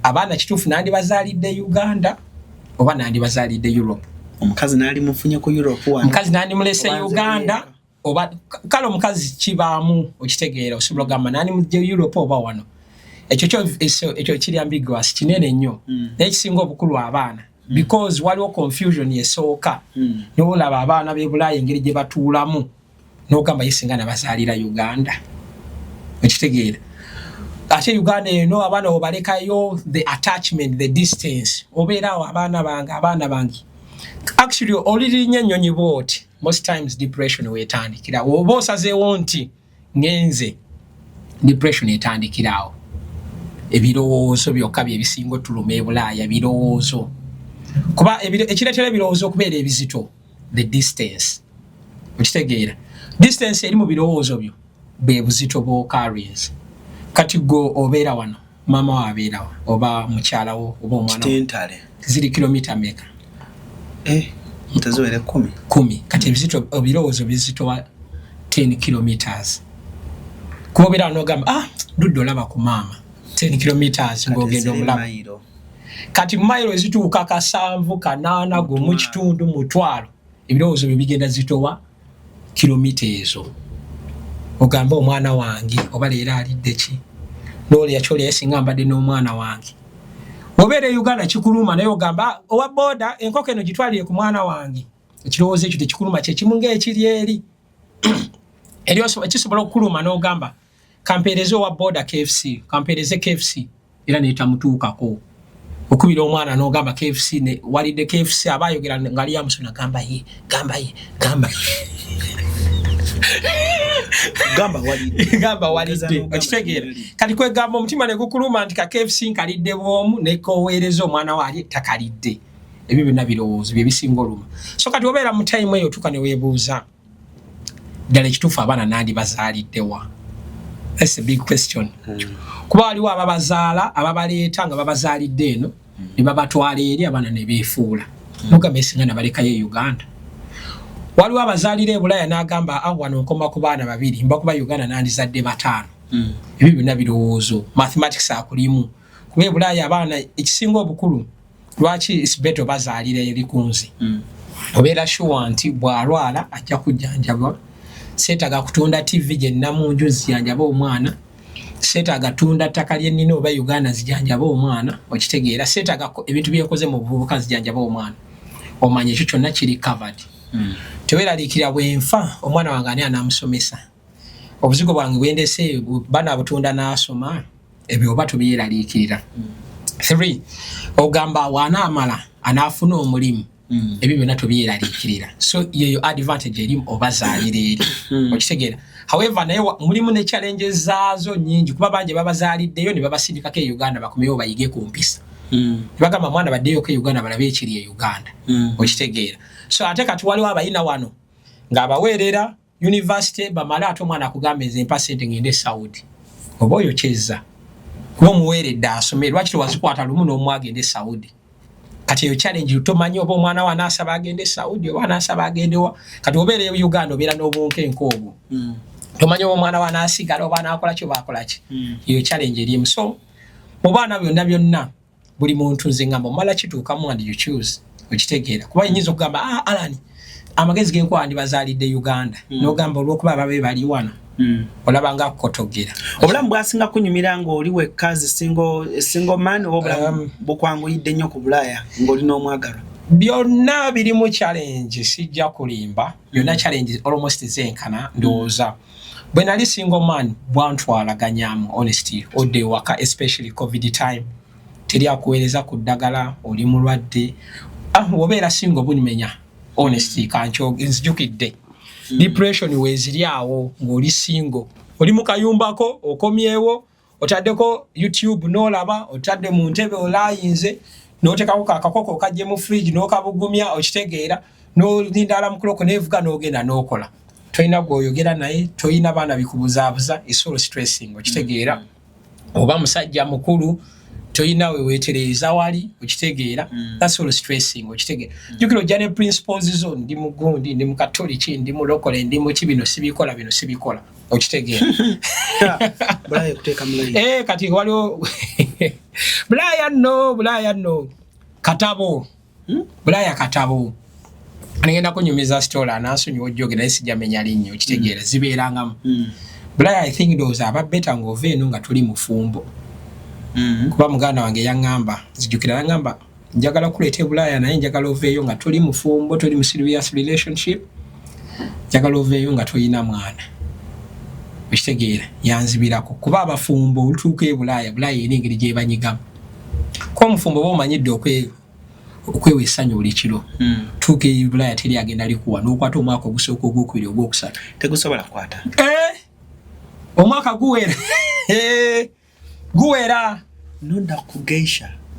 abaana kituufu nandi bazaalidde Uganda oba nandi bazaalidde Europe. Omukazi nali mufunye ku Europe wano omukazi nandi mulese Uganda oba kale omukazi kibaamu okitegeera osobola gamba nandi mu Europe oba wano ekyo kiri ambiguous kinene nnyo n'ekisinga obukulu abaana because waliwo confusion yesooka n'olaba abaana b'e Bulaaya engeri gye batuulamu n'ogamba yesinga nabazaalira Uganda okitegeera. Ate Uganda eno abaana obalekayo the attachment the distance obeerawo abaana bangi actually olirinya ennyonyi bwoti most times depression wetandikira oba osazeewo nti ngenze depression etandikirawo ebirowoozo byokka bye bisinga otuluma e Bulaaya birowoozo kuba ekireetera ebirowoozo okubeera ebizito the distance okitegeera distance eri mu birowoozo byo bwe buzito bwo carries kati go obeera wano mama wa abeera wa oba mukyala wo oba omwana tentale ziri kilomita meka mtazoere 10 kati ebizito ebirowoozo bizito wa 10 kilometers kuba obeera n'ogamba dudde olaba ku maama 10 kilometers ng'ogenda omulaba kati mayiro ezituuka 7 8 go mu kitundu mu 12 ebirowoozo byo bigenda zitowa kilomita ezo ogamba omwana wange oba leero alidde ki n'oli yakyoli yasinga mbadde n'omwana wange obeera e Uganda kikuluma naye ogamba owa boda enkoko eno gitwalire ku mwana wange ekirowoozo ekyo tekikuluma kyekimu ng'ekiri eri kisobola okukuluma n'ogamba kampeereze owa boda KFC kampeereze KFC era neetamutuukako okubira omwana n'ogamba KFC walidde KFC aba ayogera nga ali amusona gamba ye gamba walidde okitegeera kati kwegamba omutima ne gukuluma nti ka KFC nkalidde bwomu nekooweereza omwana waali takalidde ebyo byonna birowoozo bye bisinga oluma. So kati obeera mu time eyo otuuka ne weebuuza ddala ekituufu abaana nandi bazaaliddewa. That's a big question. Kuba waliwo ababazaala ababaleeta nga babazaalidde eno ne babatwala eri abaana ne beefuula nogamba esinga nabalekayo e Uganda. Waliwo abazaalira e Bulaaya n'agamba wano nkoma ku baana 2 mbakuba Uganda nandizadde 5. Ebyo byonna birowoozo mathematics akulimu kuba e Bulaaya abaana ekisinga obukulu lwaki isbeto bazaalira eri kunzi obeera sure nti bw'alwala ajja kujjanjabwa seetaga kutunda TV gye nnamunju zyanjaba omwana seetaaga tunda ttaka lyennina oba Uganda zijanjaba omwana okitegeera seetaaga ebintu byekoze mu buvubuka zijanjaba omwana omanya ekyo kyonna kiri covered teweeraliikirira bwenfa omwana wange ani anaamusomesa obuzigo bwange bwendese bana butunda n'asoma ebyo oba tubyeraliikirira 3 ogamba wanaamala anaafuna omulimu ebyo byonna tubyeraliikirira so yeyo advantage eri oba zaalira eri okitegeera however naye mulimu ne challenges zaazo nyingi kuba bangi babazaaliddeyo ne babasindikako e Uganda bakomeyo bayige ku mpisa bagamba mwana baddeyo ko Uganda balabe ekiri e Uganda okitegeera so ate kati waliwo abayina wano ng'abaweerera university bamala ate omwana akugamba ezempa sente ngende Saudi oba oyo kyezza kuba omuweeredde asome lwaki tewazikwata lumu n'omwagende Saudi kati eyo challenge tomanyi oba omwana wa anaasaba agende Saudi oba anaasaba agendewa kati obeera e Uganda obeera n'obunkenke obwo tomanyi oba omwana wa anaasigala oba anaakola ki oba akola ki eyo challenge erimu so mu baana byonna buli muntu nze ngamba omala kituukamu and you choose okitegeera kuba nyinza okugamba Alan amagezi genkuwa ndibazaalidde Uganda n'ogamba olw'okuba ababe bali wano olaba nga kukotogera obulamu bwasinga kunyumira ng'oli wekkazi single man oba obulamu bukwanguyidde nnyo ku Bulaaya ng'oli n'omwagalwa byonna biri mu challenge sijja kulimba byonna challenge almost zenkana ndowooza bwe nali single man bwantwalaganyamu honesty odde waka especially covid time teri akuweereza ku ddagala oli mulwadde obeera single bunimenya honesty kancho nzijukidde depression weziri awo ng'oli single oli mu kayumbako okomyewo otaddeko YouTube n'olaba otadde mu ntebe olayinze n'otekako kakakoko kajje mu fridge n'okabugumya okitegeera n'olinda alamu kuloko n'evuga n'ogenda n'okola toyina gw'oyogera naye toyina baana bikubuzaabuza it's all stressing okitegeera oba musajja mukulu toyina weweetereza wali okitegeera that's all stressing okitegeera jukira ojja ne principles zo ndi mugundi ndi mukatoliki ndi mulokole ndi mu kibino sibikola okitegeera Bulaaya kuteeka mulayi kati waliwo Bulaaya no katabo Bulaaya katabo ngenda kunyumiza story anansonyiwa ojjoge naye sijamenya linnyo okitegeera zibeerangamu Bulaaya I think those ababeta ng'ova eno nga tuli mufumbo kuba muganda wange yaŋŋamba zijjukira yaŋŋamba njagala kuleeta Bulaaya naye njagala oveeyo nga tuli mufumbo tuli mu serious relationship njagala oveeyo nga toyina mwana okitegeera yanzibirako kuba abafumbo olutuuka e Bulaaya eri engeri gye banyigamu kuba omufumbo oba omanyidde okwewa essanyu buli kiro tuuka e Bulaaya teri agenda likuwa n'okwata omwaka ogusooka ogwokubiri ogwokusatu tegusobola kukwata omwaka guwera guwera nonda ku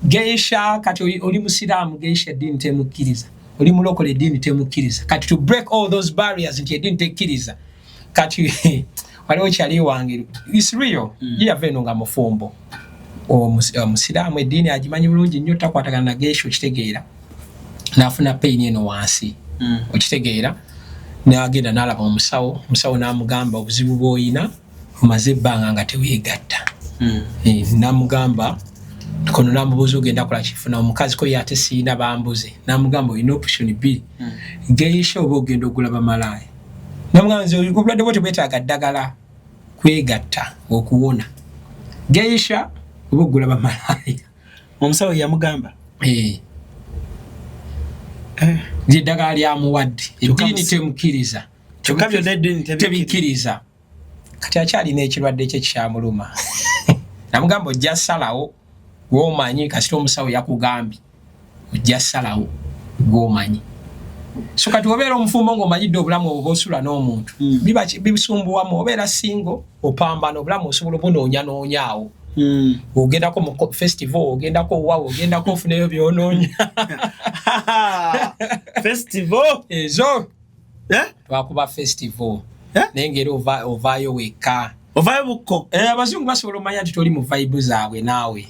geisha kati oli musiraamu geisha eddiini temukkiriza oli mulokole eddiini temukkiriza kati to break all those barriers nti eddiini tekkiriza kati waliwo kyali wange is real yava eno nga mufumbo omusiraamu eddiini agimanyi bulungi nnyo takwatagana na geisha okitegeera n'afuna pain eno wansi okitegeera n'agenda n'alaba omusawo n'amugamba obuzibu bw'oyina omaze ebbanga nga teweegatta namugamba kono namubuuza ogenda kola kifuna omukazi ko yate siina bambuze namugamba olina option B geisha oba ogenda ogulaba malaaya namugamba nze obulwadde bwo tebwetaaga ddagala kwegatta okuwona geisha oba ogulaba malaaya omusawo yamugamba lyeddagala lyamuwadde eddiini temukkiriza kyokka byonna eddiini tebikkiriza kati akyalina ekirwadde kye kyamuluma namugamba ojja salawo gwomanyi kasita omusawo yakugambye ojja salawo gwomanyi so kati obeera omufumbo ng'omanyidde obulamu oba osula n'omuntu bibisumbuwamu obeera singo opambana obulamu osobola obunoonyanoonya ogendako mu festival ogendako wawe ogendako ofuneyo byonoonya festival ezo twakuba festival naye ngeri ovaayo wekka ovaayo bukko abazungu basobola omanya nti toli mu vibe zaabwe naawe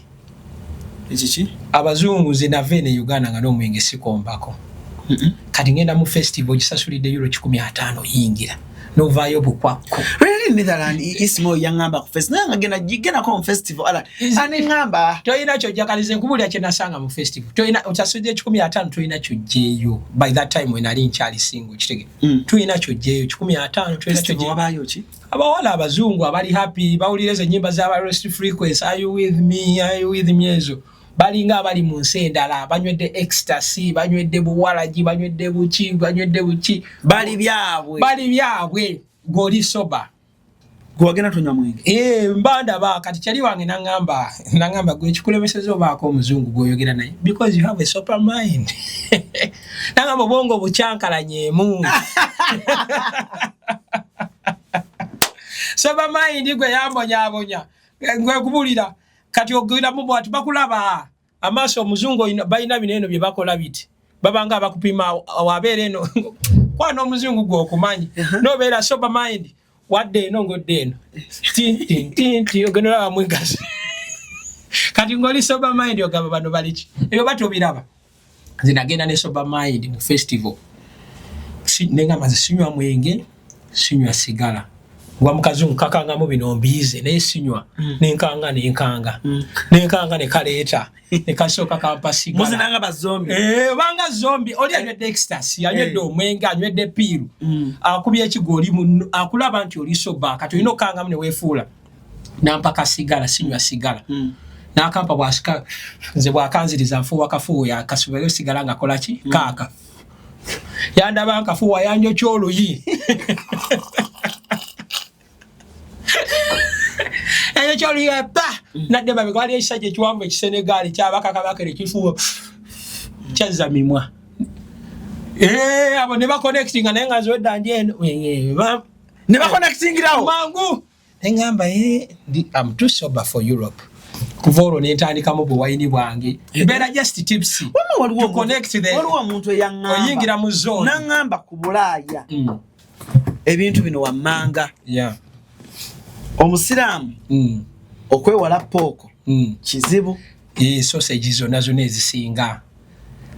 ekiki abazungu ze nava eno Uganda nga n'omwenge sikombako kati ngenda mu festival gisasulidde euro 15 yingira novayo bukwako. Really Netherland isimo yangamba ku festival nanga gena ko festival ala ani ngamba toyina kyo jakalize nkubulya kye nasanga mu festival toyina utasuje 15 toyina kyo jeyo by that time when ali nchali single kitege toyina kyo jeyo 15 toyina kyo jeyo wabayo ki abawala abazungu abali happy bawulireze nyimba za Rest Frequency are you with me ezo balinga abali mu nsendala banywedde ecstasy banywedde buwalaji banywedde buchi bali byabwe goli soba gwagena tunya mwenge mbanda ba kati chali wange nangamba gwe kikulemesezo bako omuzungu goyogera naye because you have a super mind nangamba bongo bucyankalanyemu super mind gwe yambonya gwe kubulira kati ogwira mu bwatu bakulaba amaso omuzungu bayina bineno bye bakola biti babanga bakupima wabere no kwa no muzungu gwo kumanyi no bera sober mind wadde no ngodde eno tin ogenera mwigazi kati ngoli sober mind ogaba bano balichi ebyo batobiraba zinagenda ne sober mind mu festival nenga mazisinywa mwenge sinywa sigala wa mukazungu kakanga mu bino mbize ne sinywa nenkanga ne kaleta ne kasoka kampa sigala muzinanga bazombi banga zombi oli anywedde ecstasy anywedde omwenga anywedde piru akubye ekigoli akulaba nti oli soba kati olina okanga mune weefuula nampaka sigala sinywa sigala nakampa bwasika nze bwakanziriza nfuuwa kafuuwa yakasubero sigala nga kola ki kaaka yandaba nkafuuwa yanjo kyoluyi Ayo choli pa nadde babe kwali ekisajja ekiwanvu ekisenegali kyabaka kabakere kifuwa kyaza mimwa abo ne ba connecting naye nga zodda njeno ne ba connecting rawo mangu engamba I'm too sober for Europe kuvoro n'entandika mu bwayini bwange beera just tips waliwo connect there waliwo omuntu eyangamba oyingira mu zone nangamba ku Bulaaya ebintu bino wamanga omusiramu okwewala pooko kizibu sausage zonna ezisinga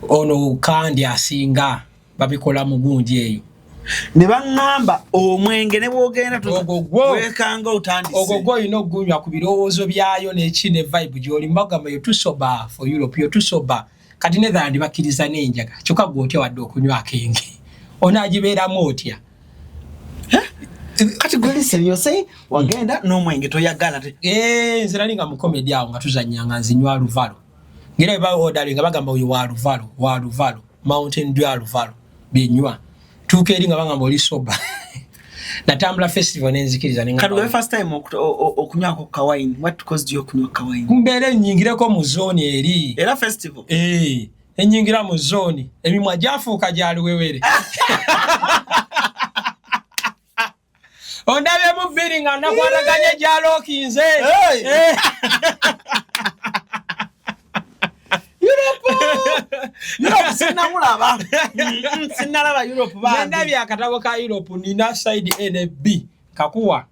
ono kandi asinga babikola mu gundi eyo ne baŋŋamba omwenge ne bwogenda wekanga otandise ogwo olina okugunywa ku birowoozo byayo n'eki ne vibe gy'oli mbagamba yo tusoba for Europe yo tusoba kati Netherland bakkiriza n'enjaga kyokka gwe otya wadde okunywa akenge onaagibeeramu otya kati gwe seriously wagenda n'omwenge toyagala te nze nali nga mu comedy awo nga tuzannyanga nzinywa aluvalo ngera eba odali nga bagamba oyo wa aluvalo Mountain Dew aluvalo binywa tuuka eri nga bagamba oli soba natambula festival nenzikiriza kati we first time okunywako kawine what caused you okunywa kawine mbeere nnyingireko mu zone eri era festival ennyingira mu zone emimwa gyafuuka gyaliwewere ondabye mu viri nga nakwaraganye gyalookinze Europe sinamulaba sinalaba Europe bandi ndabye akatabo ka Europe nina side NB kakuwa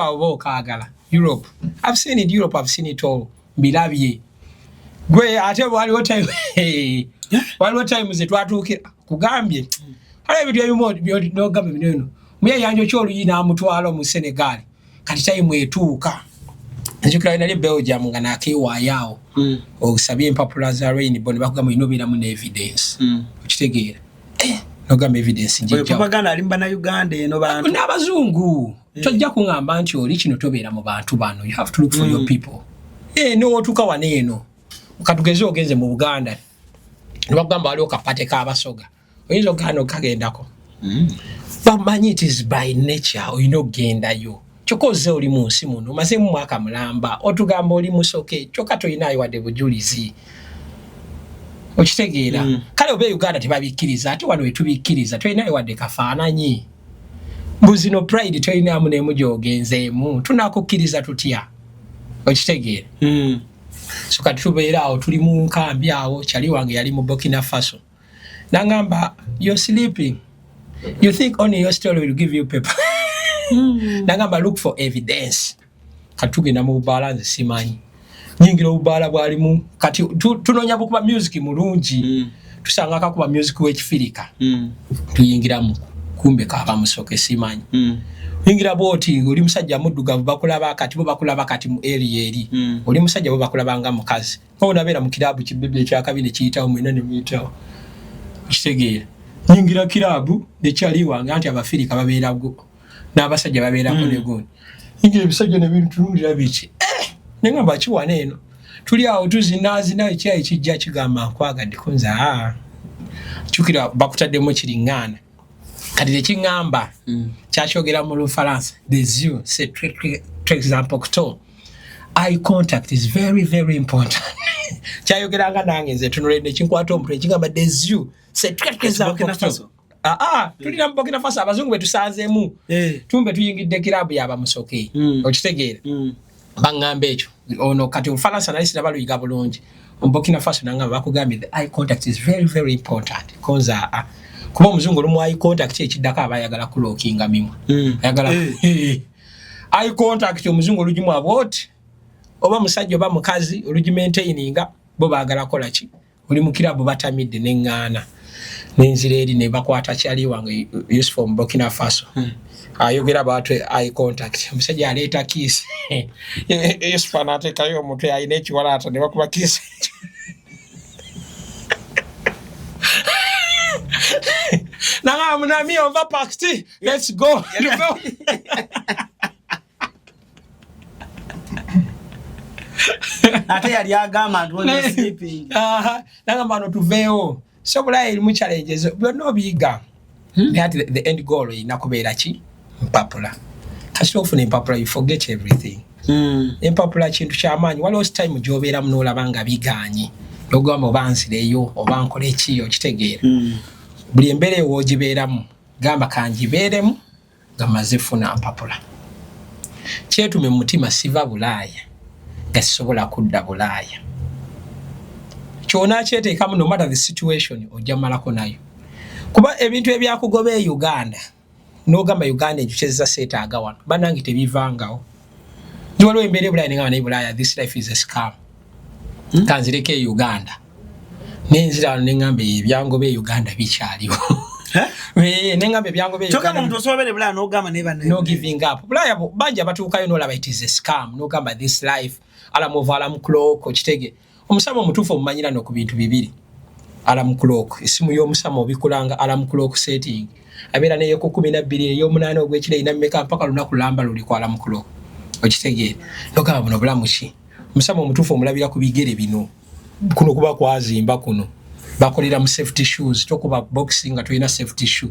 obo kaagala Europe I've seen it Europe I've seen it all bilabye gwe ate waliwo time ze twatuukira kugambye hala ebintu ebimu by'ogamba bino muye yanjo kyoluyina amutwalo mu Senegal kati time etuuka njukira nali Belgium nga nakeewaayo okusabye empapula za Rainbow ne bakugamba inobera mu evidence okitegeera nogamba evidence njija propaganda alimba na Uganda eno bantu n'abazungu tojja kungamba nti oli kino tobeera mu bantu bano you have to look for your people n'otuuka wano eno katugeze ogenze mu Buganda ne bakugamba waliwo kapate k'abasoga oyinza okuganda okagendako bamanyi it is by nature olina okugendayo chokoze oli mu nsi muno maze mu mwaka mulamba otugamba oli musoke kyokka toyinayo wadde bujulizi okitegeera kale obe Uganda tebabikkiriza ate wano wetubikkiriza toyinayo wadde kafaananyi buzino pride toyinamu n'emu gy'ogenzeemu tunakukkiriza tutya okitegeera so kati tubeera awo tuli mu nkambi awo kyali wange yali mu Burkina Faso nangamba you're sleeping you think only your story will give you paper nangamba look for evidence katugenda mu balance simanyi nyingira obala bwalimu kati tunonya bukuba music mulungi tusanga akakuba music w'ekifirika tuyingiramu kumbe kaba musoke simanyi ingira boti oli musajja muddugavu bakulaba kati mu area eri oli musajja bo bakulabanga mukazi ko nabera mu kilabu kibibye kya kabine kiyitawo mwena ne muyitawo kitegeera ingira kilabu ne kyali wange anti abafirika babeera go n'abasajja babeera ko ne goni ingira ebisajja ne bintu tulundira bichi nengamba kiwana eno tuli awo tuzinazina ekyayi kijja kigamba nkwagadde kunza chukira bakutaddemu kiringana kati ekingamba kyachogera mu Lufaransa des yeux c'est très important. Eye contact is very very important. Chayogeranga nange nze tunulende kinkwata omutwe kingamba des yeux c'est très important. Tulina Burkina Faso abazungu betusanzeemu tumbe tuyingidde kilabu yaba musoke okitegeera bangamba ekyo ono kati Ufaransa nalisi nabaluyiga bulungi Burkina Faso nanga bakugambye the eye contact is very very important konza kuba omuzungu lumu eye contact ekiddako abayagala kulookinga mimwa ayagala eye contact omuzungu olugimu aboti oba musajja oba mukazi olugi maintaininga bo baagala kola ki oli mu kilabu batamidde n'engana n'enzira eri ne bakwata kyali wange useful mu Burkina Faso ayogera abantu eye contact omusajja aleeta kiss useful n'ateekayo omutwe ayina ekiwalaata ne bakuba kiss Nanga munami on va partir. Let's go. Ate yali agamba ntwe sleeping. Nanga mano tuveo. So bula eri mu challenges. Byonna biga. At the end goal inakubeera ki? Mpapula. Kasi ofuna empapula you forget everything. Empapula kintu ky'amaanyi. Waliwo time gy'obeera mu n'olabanga biganye. N'ogamba obanzireyo obankola ekiyo kitegeera. Buli mbere wojibeeramu gamba kanjibeeremu ngamaze funa mpapula kyetume mu mutima siva Bulaaya gasobola kudda Bulaaya kyona kyeteekamu no matter the situation ojja malako nayo kuba ebintu ebyakugoba e Uganda n'ogamba Uganda ejukyeza seetaaga wano banange tebivangawo waliwo embeera Bulaaya nengamba naye Bulaaya this life is a scam kanzireko e Uganda nenzira nengamba ebyangobe e Uganda bikyaliwo nengamba ebyangobe Uganda choka muntu osobere Bulaaya n'ogamba ne banne no giving up Bulaaya banja batuukayo n'olaba it is a scam n'ogamba this life alamuva alamu clock kitege omusamo omutuufu omumanyira no ku bintu bibiri alamu clock esimu y'omusamo obikulanga alamu clock setting abeera neyo ku 12 ey'omunaana ogw'ekiro ina mmeka mpaka lunaku lamba luli ku alamu clock okitegeera n'ogamba buno bulamu ki omusamo omutuufu omulabira ku bigere bino kuno kuba kwazimba kuno bakolera mu safety shoes tokuba boxing nga tulina safety shoe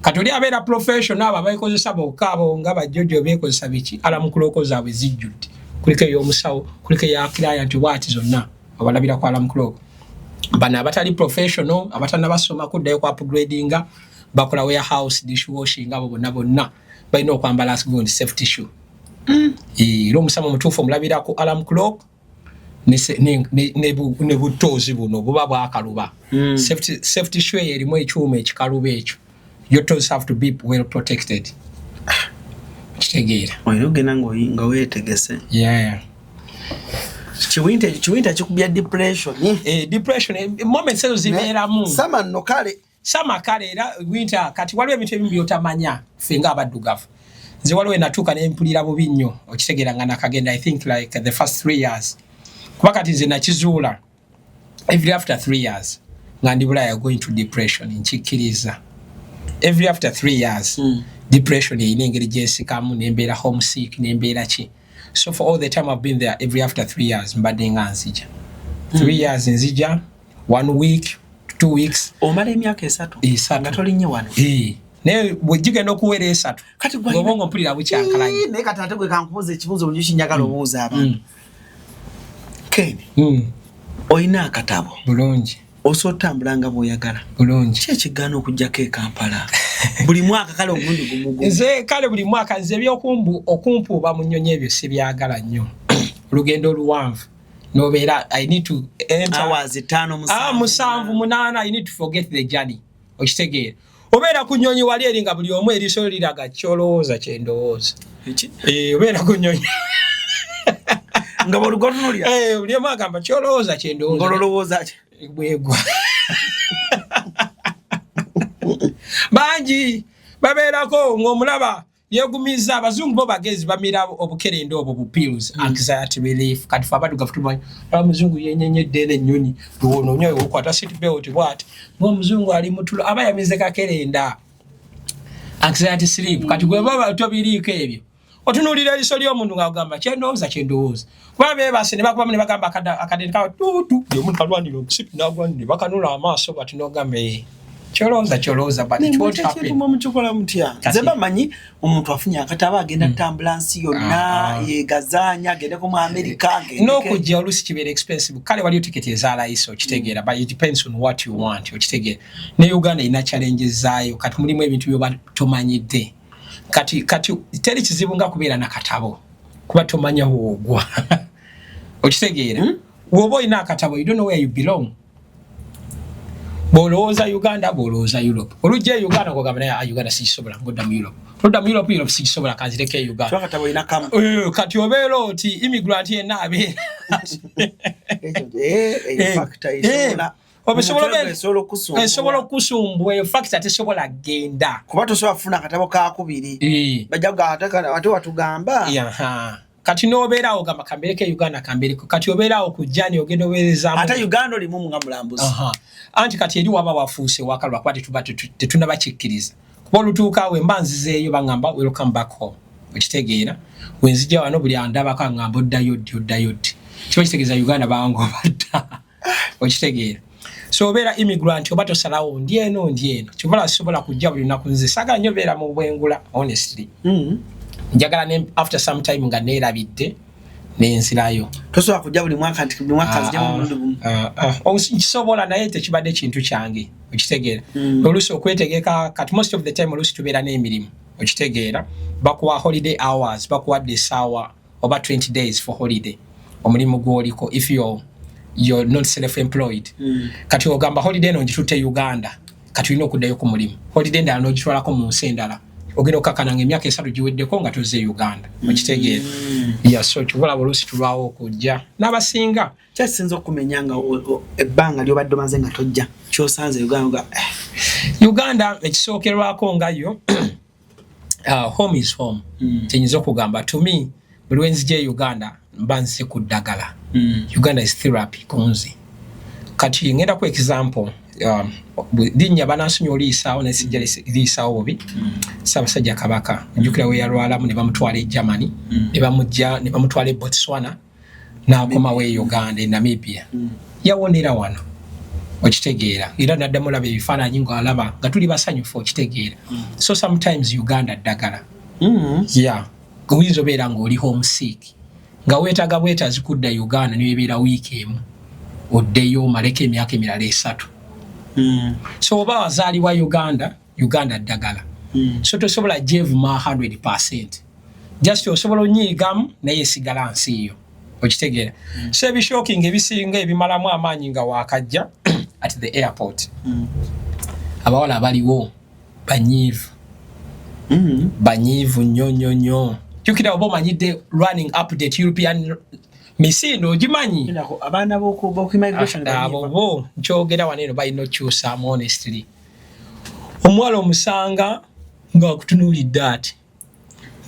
katoli abeera professional abayikozesa bokabo nga bajjojo bekozesa biki alamu clock zaabwe zijjudde kuliko ey'omusawo kuliko eya client what zonna abalabira ku alamu clock bana abatali professional abatana basoma kuddayo ku upgradinga bakola warehouse dishwashing abo bonna balina okwambala asgondi safety shoe ilo omusamo omutuufu omulabira ku alarm clock ne butozi buno buba bwakaluba safety shoe erimu ekyuma ekikaluba ekyo your toes have to be well protected kitegeera oyogena nga weetegese kiwinta kikubya depression depression moments ezo zibeeramu sama nno kale sama kale era winter kati waliwo ebintu ebimu byotamanya fenga abaddugavu nze waliwo enatuuka nempulira bubi nnyo okitegeera nga nakagenda I think like the first 3 years kuba kati nze nakizuula every after 3 years nga ndi Bulaaya going to depression nkikkiriza every after 3 years depression erina engeri gyesikamu nembeera homesick nembeera ki so for all the time I've been there every after 3 years mbadde nga nzija 3 years nzija 1 week 2 weeks omala emyaka esatu nga tolinye wano naye bwegigenda okuwera esatu kati gwobonga mpulira bukyankalanye naye kati ate gwe kankubuuza ekibuuzo buli kinyagala obuuza abantu Ken oyina akatabo bulungi osotambulanga bw'oyagala bulungi kyekigaana okujjako e Kampala buli mwaka kale omundi gumugu nze kale buli mwaka nze okumpuuba mu nnyonyi ebyo sibyagala nnyo olugendo oluwanvu nobeera I need to enter hours 5 7 8 I need to forget the journey okitegeera obeera ku nnyonyi wali eri nga buli omu eriso liraga kyolowooza kyendowooza obeera ku nnyonyi nga bolugotunulya buli omu agamba kyolowooza kyendowooza ngololowooza bwegwa bangi babeerako ng'omulaba yeegumiza abazungu bo bagezi bamira obukerende obwo bupills anxiety relief kati fe abaddugavu tumanyi omuzungu yenyenyedde n'ennyonyi lwononyoyo okwata seatbelt bwati ng'omuzungu ali mutulo aba yamize kakerenda anxiety sleep kati gwe baba tobiriiko ebyo otunuulira eriso ly'omuntu ng'agamba kyendowooza kuba beebase ne bakubamu ne bagamba akadeni kawe tutu omuntu alwanira obusipi n'agwanire bakanula amaaso bati n'ogamba kyolooza but it won't happen mukikola mutya nze bamanyi omuntu afunye akataba agenda tambulansi yonna yegazaanya agendeko mu America n'okujja oluusi kibeera expensive kale waliyo tiketi ezaalayiso okitegeera but it depends on what you want okitegeera ne Uganda ina challenges zaayo kati mulimu ebintu byoba tomanyidde kati teri kizibu nga kubeera na katabo kuba tomanya woogwa okitegeera woba olina akatabo you don't know where you belong bolooza Uganda bolooza Europe olujja Uganda kugamba naye Uganda sikisobola ngodda mu Europe sikisobola kanzireke Uganda akatabo ina kama kati obeera oti immigrant yenna abeera esobola okusumbwa factor tesobola genda kuba tosobola kufuna akatabo kakubiri bajja ate watugamba kati n'obeerawo gamba kambereko Uganda kambereko kati obeerawo kujja ne ogenda obeerezaamu ate Uganda olimu nga mulambuzi anti kati eri waba wafuuse wakalwa kuba tetunabakikkiriza kuba olutuukaawo emba nzizeeyo baŋŋamba welcome back home okitegeera wenzijja wano buli andabako aŋŋamba oddayo ddi kiba kitegeeza Uganda bangoba dda okitegeera so obeera immigrant oba tosalawo ndi eno kyobola sisobola kujja buli lunaku nze saagala nnyo beera mu bwengula honestly njagala after some time nga neerabidde nenzirayo tosobola kujja buli mwaka nti buli mwaka zijja mu mundu gumu kisobola naye tekibadde kintu kyange okitegeera oluusi okwetegeka kati most of the time oluusi tubeera n'emirimu okitegeera bakuwa holiday hours bakuwadde essaawa oba 20 days for holiday omulimu gwoliko if you're not self-employed kati ogamba holiday eno ngitutte Uganda kati olina okuddayo ku mulimu holiday endala n'ogitwalako mu nsi endala ogenda okkakkana emyaka 3 giweddeko nga tozze Uganda okitegeera so kibola oluusi tulwawo okujja n'abasinga kyasinza okumenya nga ebbanga lyobadde omaze nga tojja kyosanze Uganda ekisookerwako nga yo home is home kyenyinza okugamba to me buli wenzija Uganda mba nzise ku ddagala Uganda is therapy kunzi kati ngenda ku example linnya banansonyi oliisaawo nesijja liisaawo bubi Ssaabasajja Kabaka njukira we yalwalamu ne bamutwala e Germany ne bamutwala e Botswana n'akomawo e Uganda e Namibia yawonera wano okitegeera era naddamu olaba ebifaananyi ng'alaba nga tuli basanyufu okitegeera so sometimes Uganda ddagala oyinza obeera ng'oli homesick nga weetaaga bwetaazi kudda Uganda ne webeera wiiki emu oddeyo omaleko emyaka emirala 3 so oba wazaalibwa Uganda ddagala so tosobola jevuma 100% just osobola onyiigamu naye esigala nsi yo okitegeera so ebishooking ebisinga ebimalamu amaanyi nga waakajja at the airport abawala abaliwo banyiivu nnyo jukira oba omanyidde running update European misindo ogimanyi abaana b'oku-immigration abo nkyogera wano eno balina okyusaamu honestly omuwala omusanga ng'akutunuulidde ati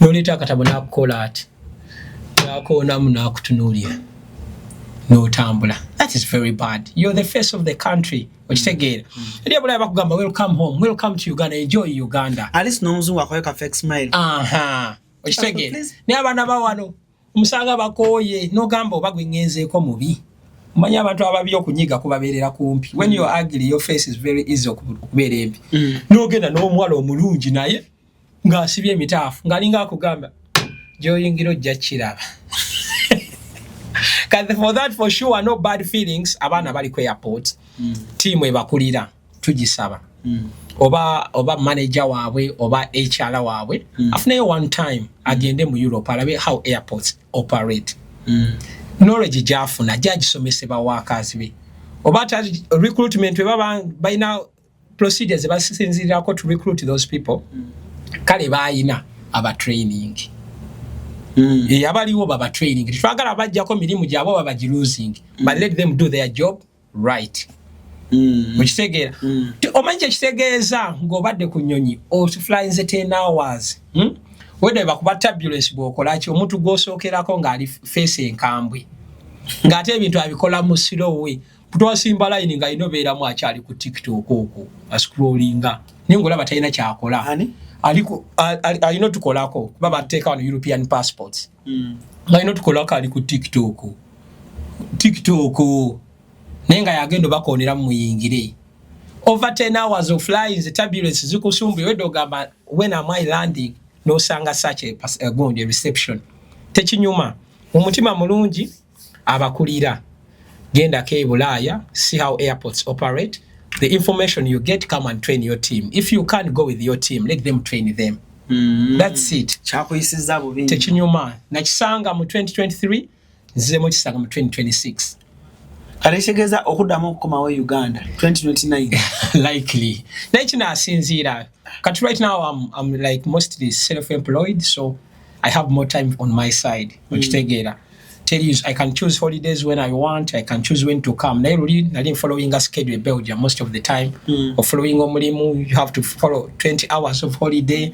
n'oleeta akatabo n'akukola ati n'akoonamu n'akutunuulira n'otambula that is very bad you're the face of the country okitegeera eri abulabe bakugamba welcome home welcome to Uganda enjoy Uganda at least n'omuzungu akoyeka fake smile okitegeera naye abaana bawano omusanga bakooye n'ogamba oba gwe ngenzeeko mubi omanyi abantu ababi okunyiga kubabeerera kumpi when you're ugly your face is very easy okubeera embi n'ogenda n'omuwala omulungi naye ng'asibye emitaafu ng'alinga akugamba gy'oyingira ojja kiraba for that for sure no bad feelings abaana bali ku airport team ebakulira tugisaba oba manager waabwe oba HR waabwe afuneyo one time agende mu Europe alabe how airports operate knowledge gyafuna gyagisomesebwa workers be oba recruitment baba baina procedures basinzirirako to recruit those people kale baayina aba training abaliwo baba training twagala bajjako mirimu gyabo baba losing but let them do their job right okitegeera omanyi ekitegeeza ng'obadde ku nnyonyi oflyinze 10 hours weda bakuba turbulence bw'okolaki omuntu gw'osookerako ng'ali face enkambwe ng'ate ebintu abikola mu slow way twasimba line nga ino beeramu akyali ku TikTok okwo ascrollinga naye ng'olaba talina kyakola alina otukolako kuba bateeka wano European passports alina otukolako ali ku TikTok naye nga yagenda obakooneramu muyingire over 10 hours of flying the turbulence zikusumbuye wedde ogamba when am I landing nosanga such a good reception tekinyuma omutima mulungi abakulira genda ke Bulaaya see how airports operate the information you get come and train your team if you can't go with your team let them train them that's it kyakuyisiza bubingi tekinyuma nakisanga mu 2023 nzemo kisanga mu 2026 kaletegeza okuddamu okukomawo Uganda 2029 likely naye asinziira kati right now I'm like mostly self-employed so I have more time on my side okitegeera tell you I can choose holidays when I want I can choose when to come naye luli nali following a schedule in Belgium most of the time or following omulimu you have to follow 20 hours of holiday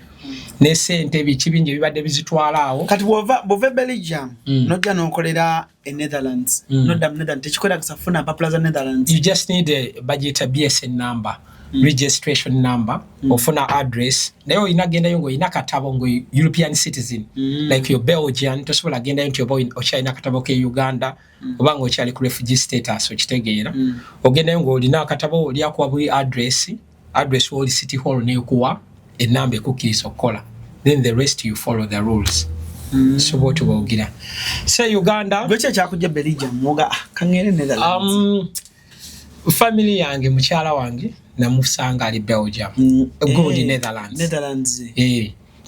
nesente bikibinje bibadde bizitwala awo kati bove Belgium nojja nokolera Netherlands nodda mu Netherlands tekikwera kusafuna papula za Netherlands you just need a budget a BSN number registration number ofuna address naye olina gendayo ng'olina katabo ngo European citizen like your Belgian tosobola gendayo nti oba okyalina katabo ke Uganda oba ng'okyali ku refugee status okitegeera ogendayo ng'olina akatabo lyakuwa buli address w'oli city hall neekuwa enamba ekukkiriza okukola then the rest you follow the rules so what ogira say Uganda gweche kyakujja Belgium muga kangere Netherlands family yange mukyala wange namusanga ali Belgium good Netherlands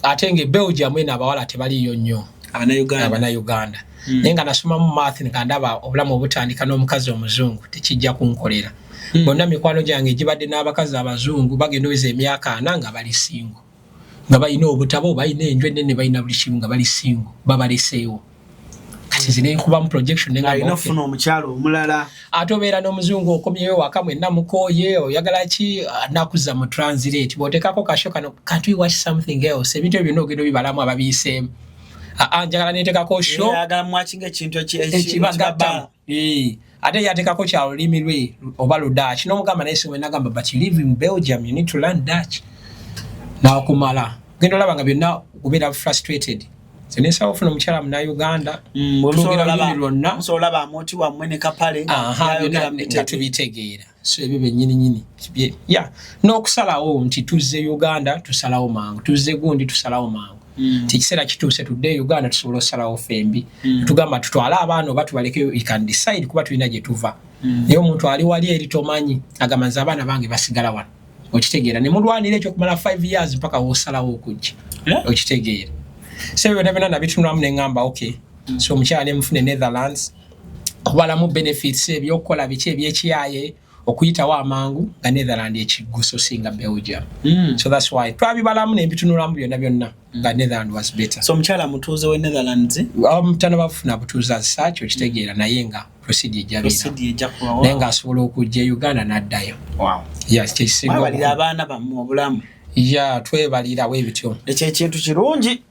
ate nge Belgium ena abawala tebaliyo nnyo abana Uganda naye nga nasoma mu math nkandaba obulamu obutandika n'omukazi omuzungu tekijja kunkolera bonna mikwano gyange gibadde n'abakazi abazungu bagenda oweza emyaka 4 nga bali singo nga balina obutabo balina enjwe nene balina buli kimu nga bali singo babaleseewo kati zine kuba mu projection nenga inafuna omukyalo omulala atobeera n'omuzungu okomyeyo wakamwe namukoye oyagala ki nakuza mu translate botekako kasho kano can't we watch something else ebintu ebyo n'ogendo bibalamu ababiseemu njagala netekako show yagala mwachinga ekintu ekibagatta ate yatekako kya lulimi lwe oba Dutch n'omugamba naye semwe nagamba but you live in Belgium you need to learn Dutch nakumala gendo labanga byonna kubeera frustrated senesa ofuna omukyala muna Uganda musobola bamoti wamwe ne kapale nga tubitegeera so ebyo bennyini n'okusalawo nti tuzze Uganda tusalawo mangu tuzze gundi tusalawo mangu tikiseera kituuse tudde Uganda tusobola osalawo fembi tugamba tutwala abaana oba tubalekeyo you can decide kuba tulina gye tuva naye omuntu ali wali eri tomanyi agamba nze abaana bange basigala wano okitegeera ne mulwanira ekyo kumala 5 years mpaka woosalawo okujja okitegeera so byonna byonna nabitunulamu ne ngamba okay so omukyala ne mufune Netherlands okubalamu benefits ebyokukola biki ebyekiyaye okuyitawo amangu nga Netherlands ekiguso singa Belgium so that's why twabibalamu ne bitunulamu byonna nga Netherlands was better so omukyala mutuuze we Netherlands omutana bafuna butuuze as such okitegeera naye nga procedure ejja kuba naye nga asobola okujja Uganda n'addayo yes kyekisinga balira abaana bammwe obulamu twebalirawo ebityo ekyo ekintu kirungi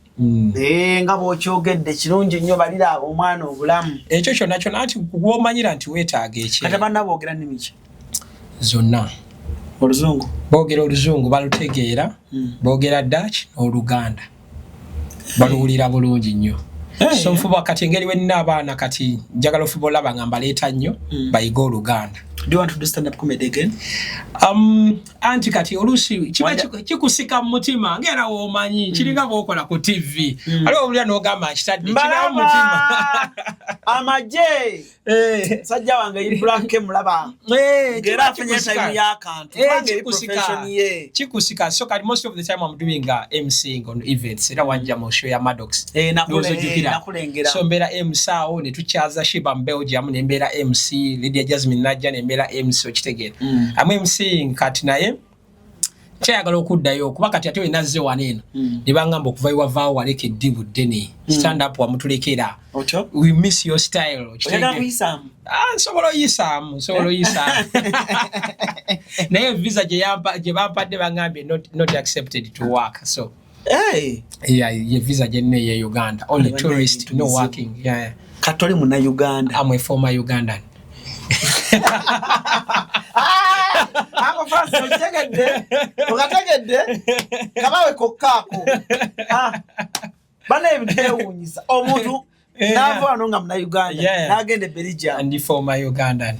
nga bw'okyogedde kirungi nnyo balira omwana obulamu ekyo kyonna kyonna nti gw'omanyira nti weetaaga kati abaana boogera nnimi ki zonna oluzungu boogera oluzungu balutegeera boogera Dutch n'oluganda baluwulira bulungi nnyo so nfuba kati engeri wenina abaana kati njagala ofuba olaba nga mbaleeta nnyo bayiga oluganda Do you want to do stand-up comedy again? Anti kati olusi kikusika mu mutima ngera womanyi kiringa bwokola ku TV aliwo obulya n'ogamba kitadde kira mu mutima amaje sajja wange Ibrahim mulaba ngera afanye time yakantu bange profession ye kikusika so kati most of the time I'm doing MCing on events era wanja mu show ya Maddox nakulengera so mbera MC awo ne tukyaza Shiba Belgium ne mbera MC Lydia Jasmine Najja ne mbera MC okitegeera am MCing kati naye kyayagala okuddayo kuba kati ate wenazze waneno ne bangamba okuva iwavaawo waleka eddibu ddene stand up wamutulekera we miss your style nsobola oyisaamu naye visa gye bampadde bangambye not accepted to work so ye visa gyenne ye Uganda only tourist no working katoli muna Uganda I'm a former Ugandan Ako fasi ukategede kabawe kokako bana ebitewunyisa omuntu nava anonga muna Uganda nagende Belgium and former Ugandan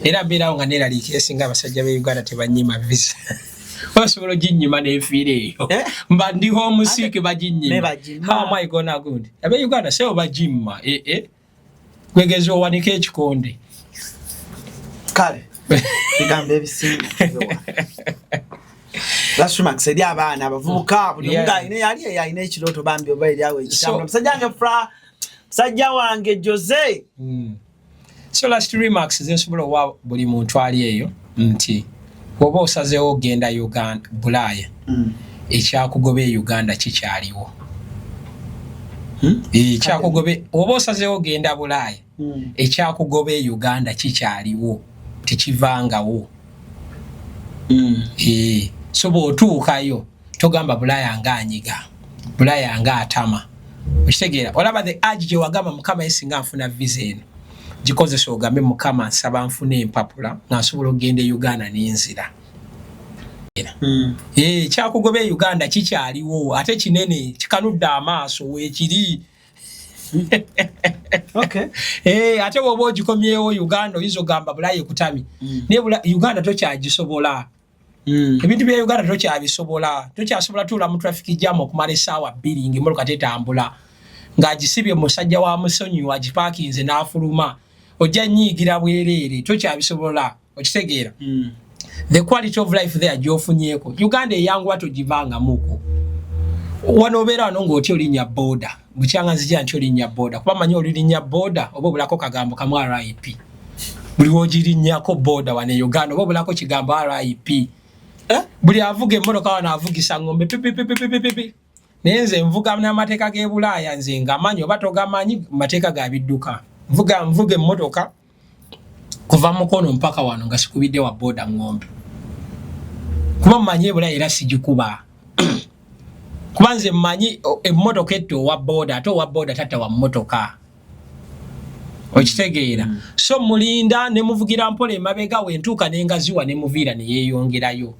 era mbira nga neraliike esinga abasajja be Uganda tebanyima visa osobola ginyima nefiireeyo mba ndi home sick baginyima how am I gonna good abe Uganda seo bagimma kwegeza owanike ekikonde kale bigambe ebisinga Lashmax eri abaana abavubuka buli nga ine yali yayina ekiroto bambi oba eri awe ekitambula musajjange fra musajja wange Jose so last remarks zensobola wa buli muntu ali eyo nti oba osazeewo ogenda Uganda Bulaaya ekyakugobe Uganda kikyaliwo ekyakugobe oba osazeewo ogenda Bulaaya ekyakugobe Uganda kikyaliwo tekivangawo so bw'otuukayo togamba Bulaaya ngaanyiga Bulaaya ngaatama okitegeera olaba the urge gye wagamba Mukama yesinga nfuna visa eno gikozesa ogambe Mukama nsaba nfuna empapula nga nsobola okugenda Uganda n'enzira kyakugobe Uganda kikyaliwo ate kinene kikanudde amaaso weekiri ate woba ogikomyewo Uganda oyinza ogamba Bulaaya ekutami naye Uganda tokyagisobola ebintu bya Uganda tokyasobola tuula mu traffic jam okumala essaawa 2 ng'emmotoka tetambula ng'agisibye musajja wa musonyiwa agipaakinze n'afuluma ojja nyiigira bwereere tokyabisobola okitegeera the quality of life there gy'ofunyeeko Uganda eyanguwa togivangamuko wano obeera wano ng'otya olinnya boda bukyanganzija nti olinnya boda kuba manyi olirinnya boda oba obulako kagambo kamu RIP buli wogirinnyako boda wano e Uganda oba obulako kigambo RIP buli avuga emmotoka wano avugisa ngombe pipipipipipipi naye nze nvuga n'amateeka g'e Bulaaya nze ngamanyi oba togamanyi mateeka ga bidduka nvuga emmotoka kuva mukono mpaka wano nga sikubidde wa boda ngombe kuba mmanyi e Bulaaya era sigikuba kuba nze mmanyi emmotoka etto owa boda ate owa boda tatta wa mmotoka okitegeera so mulinda ne muvugira mpola emabega wentuuka n'engaziwa ne muviira ne yeeyongerayo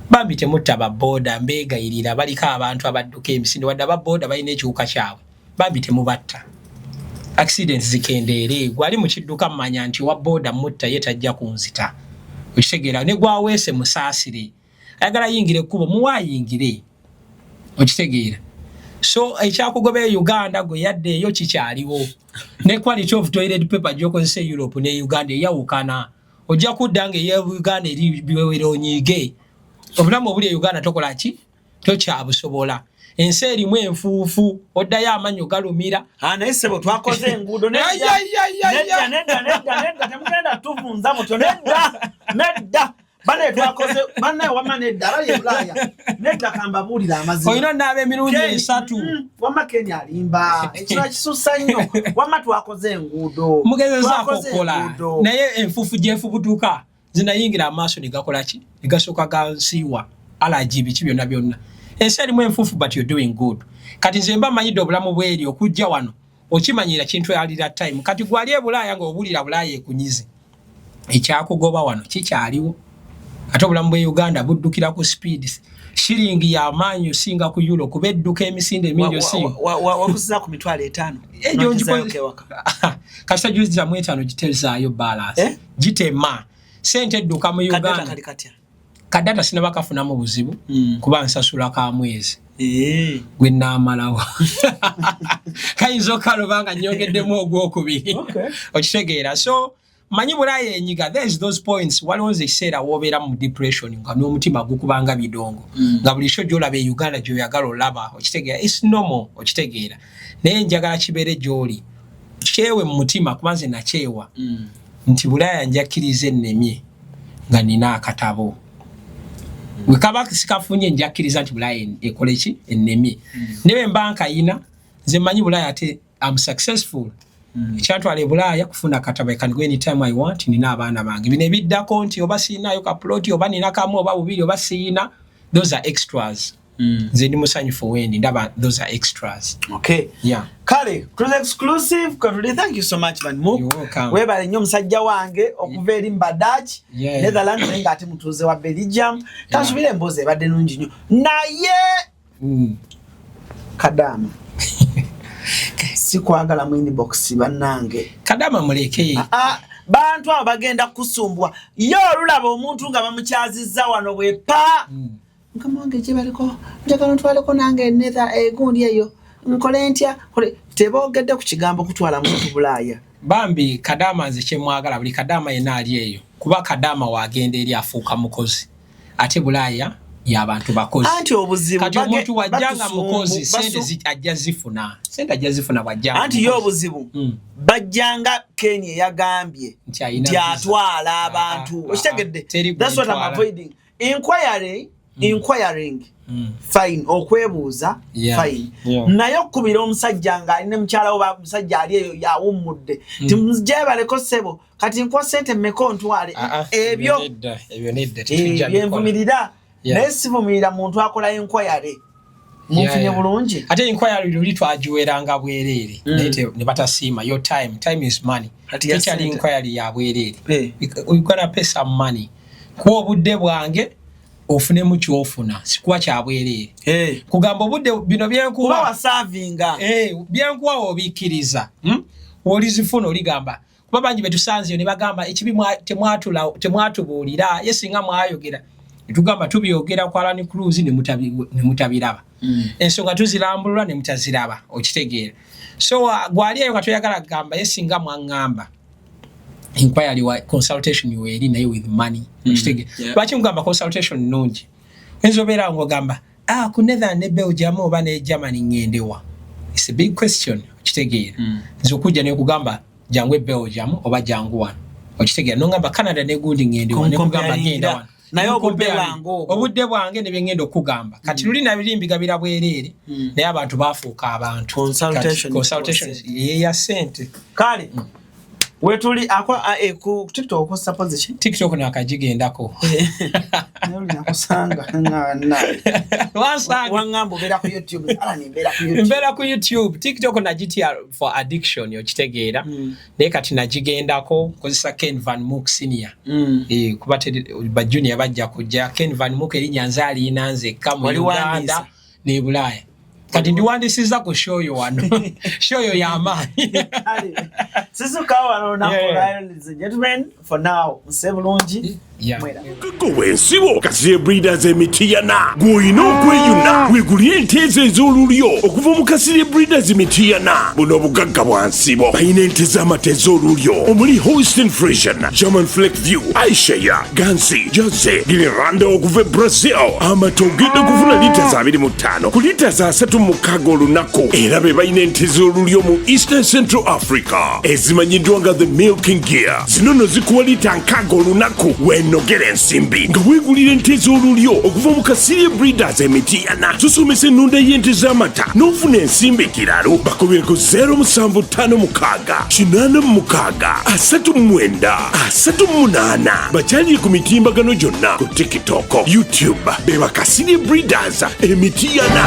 bambi temutta ba boda mbeegayirira baliko abantu abadduka emisinde wadde aba boda balina ekiwuka kyabwe bambi temubatta accidents zikendeere gwali mu kidduka mmanya nti wa boda mutta ye tajja kunzita okitegeera ne gwaweese musaasire ayagala yingire ekkubo muwaayingire okitegeera so ekyakugobe Uganda gwe yadde eyo kikyaliwo ne quality of toilet paper gy'okozesa Europe ne Uganda eyawukana ojja kudda nga eya Uganda eri biwewera onyiige obulamu obuli Uganda tokola ki tokyabusobola ensi erimu enfuufu oddayo amanyo galumira naye sebo twakoze enguudo nedda temugenda tuvunza mutyo nedda bane twakoze bane wamane dara ye Bulaaya nedda kamba bulira amazima oyino nabe emirundi 3 wama Kenya alimba ekira kisusa nnyo wama twakoze enguudo mugezezaako okukola naye enfuufu gyefubutuka zinayingira amaaso ne gakola ki ne gasooka gansiiwa alagibi ki byonna byonna ensi erimu enfuufu but you're doing good kati nze mba manyidde obulamu bweri okujja wano okimanyira kintu yalira time kati gwali e Bulaaya nga obulira Bulaaya ekunyize ekyakugoba wano kikyaliwo ate obulamu bwe Uganda buddukira ku speed shilingi ya manyo singa ku euro kubedduka emisinde mingi osinga wakusiza ku mitwalo 5 ejo kasa juzi za mwetano gitelzaayo balance gitema sente edduka mu Uganda kadata sinaba kafuna mu buzibu kuba nsasula ka mwezi gwe naamalawo kayinza okalobanga nyongeddemu ogwokubiri okitegeera so manyi Bulaaya enyiga there's those points waliwo nze ekiseera woobeera mu depression nga n'omutima gukubanga bidongo nga buli sho gy'olaba e Uganda gy'oyagala olaba okitegeera it's normal okitegeera naye njagala kibeere gy'oli kyewe mu mutima kuba nze nakyewa nti Bulaaya njakkiriza ennemye nga nina akatabo we kaba sikafunye njakiriza nti Bulaya ekoleki ennemi newe mbanka ina nze manyi Bulaya ate I'm successful ekyantwala Bulaya kufuna kataba I can go anytime I want nina abaana bange bine biddako nti oba siinayo ka plot oba nina kamu oba bubiri oba siina those are extras nze ndi musanyufu wendi ndaba those are extras. Okay, yeah, kale cruise exclusive Katuli, thank you so much man Mook. You're welcome. Webale nnyo musajja wange okuva eri Mbadach Netherlands nga ate mutuuze wa Belgium kasubire emboze ebadde nungi nnyo naye Kadama sikwagala mu inbox bannange Kadama muleke bantu abo bagenda kusumbwa yo olulaba omuntu nga bamukyazizza wano bwepa nkamange gye baliko njagala ntwaleko nange nether egundi eyo nkole ntya teboogedde ku kigambo kutwala muntu Bulaya bambi Kadama nze kyemwagala buli Kadama yena ali eyo kuba Kadama wagenda eri afuuka mukozi ate Bulaya y'abantu bakozi anti obuzibu kati omuntu wajjanga mukozi sente ajja zifuna wajjanga anti yo obuzibu bajjanga Kenya yagambye nti atwala abantu okitegedde that's what I'm avoiding inquiring fine okwebuuza fine naye okubira omusajja nga alina mukyala oba musajja ali eyo yawummudde timujebaleko sebo kati nkuwa sente mmeko ntwale ebyo byenvumirira naye sivumirira muntu akola inquiry munfunye bulungi ate inquiry luli twagiweranga bwereere ne batasiima your time is money tekyali inquiry ya bwereere we gonna pay some money kuba obudde bwange ofune mu kyofuna sikuwa kya bwereere kugamba obudde bino byenkuwa wasavinga byenkuwa obikkiriza olizifuna oligamba kuba bangi betusanzeyo ne bagamba ekibi temwatubuulira yesinga mwayogera tugamba tubyogera kwa Alan Cruz ne mutabiraba ensonga tuzirambulwa ne mutaziraba okitegeera so gwali eyo katoyagala gamba yesinga mwangamba inquiry wa consultation you were in with money okitegeera lwaki mugamba consultation nungi enzobeera ngo gamba ku Netherlands ne Belgium oba ne Germany ngendewa it's a big question okitegeera nzokujja ne kugamba jangwe Belgium oba jangu wano okitegeera nongamba Canada ne gundi ngendewa ne kugamba ngenda wano naye obudde bwange ne byengenda okugamba kati luli nabirimbi gabira bwereere naye abantu bafuuka abantu consultation ya sente kale wetuli ku TikTok okosa position TikTok nakajigendako nakusanga wangambo bera ku YouTube mbera ku YouTube TikTok nagitia for addiction okitegeera naye kati nagigendako kozesa Ken Van Mook senior kuba ba junior bajja kujja Ken Van Mook eri nyanzali inanze kama Uganda ne Bulaya kati ndiwandisiza ku show yo wano show yo ya amani sisu kawa na ladies and gentlemen for now musebulungi wensibo kasiye breeders emitiyana gwino kweyuna wiguliye nteze ez'olulyo okuva mu Kasirye breeders emitiyana buno bugagga bwansibo bayina ente z'amata olulyo omuli Holstein Friesian, German Fleckview, Ayrshire, Gansi, Jose, Giriranda okuva Brazil amatogedde kufuna lita za 25 ku lita za 36 olunaku era be bayina ente z'olulyo mu Eastern Central Africa ezimanyiddwa nga the milking gear zino no zikuwa lita 6 olunaku wenogera ensimbi nga weegulira ente z'olulyo okuva mu Kasirye breeders emitiyana tusomesa ennunda y'ente z'amata n'ofuna ensimbi kiralo bakobereko 0756863938 bakyali ku mitimbagano gyonna ku TikTok, YouTube beba Kasirye breeders emitiyana.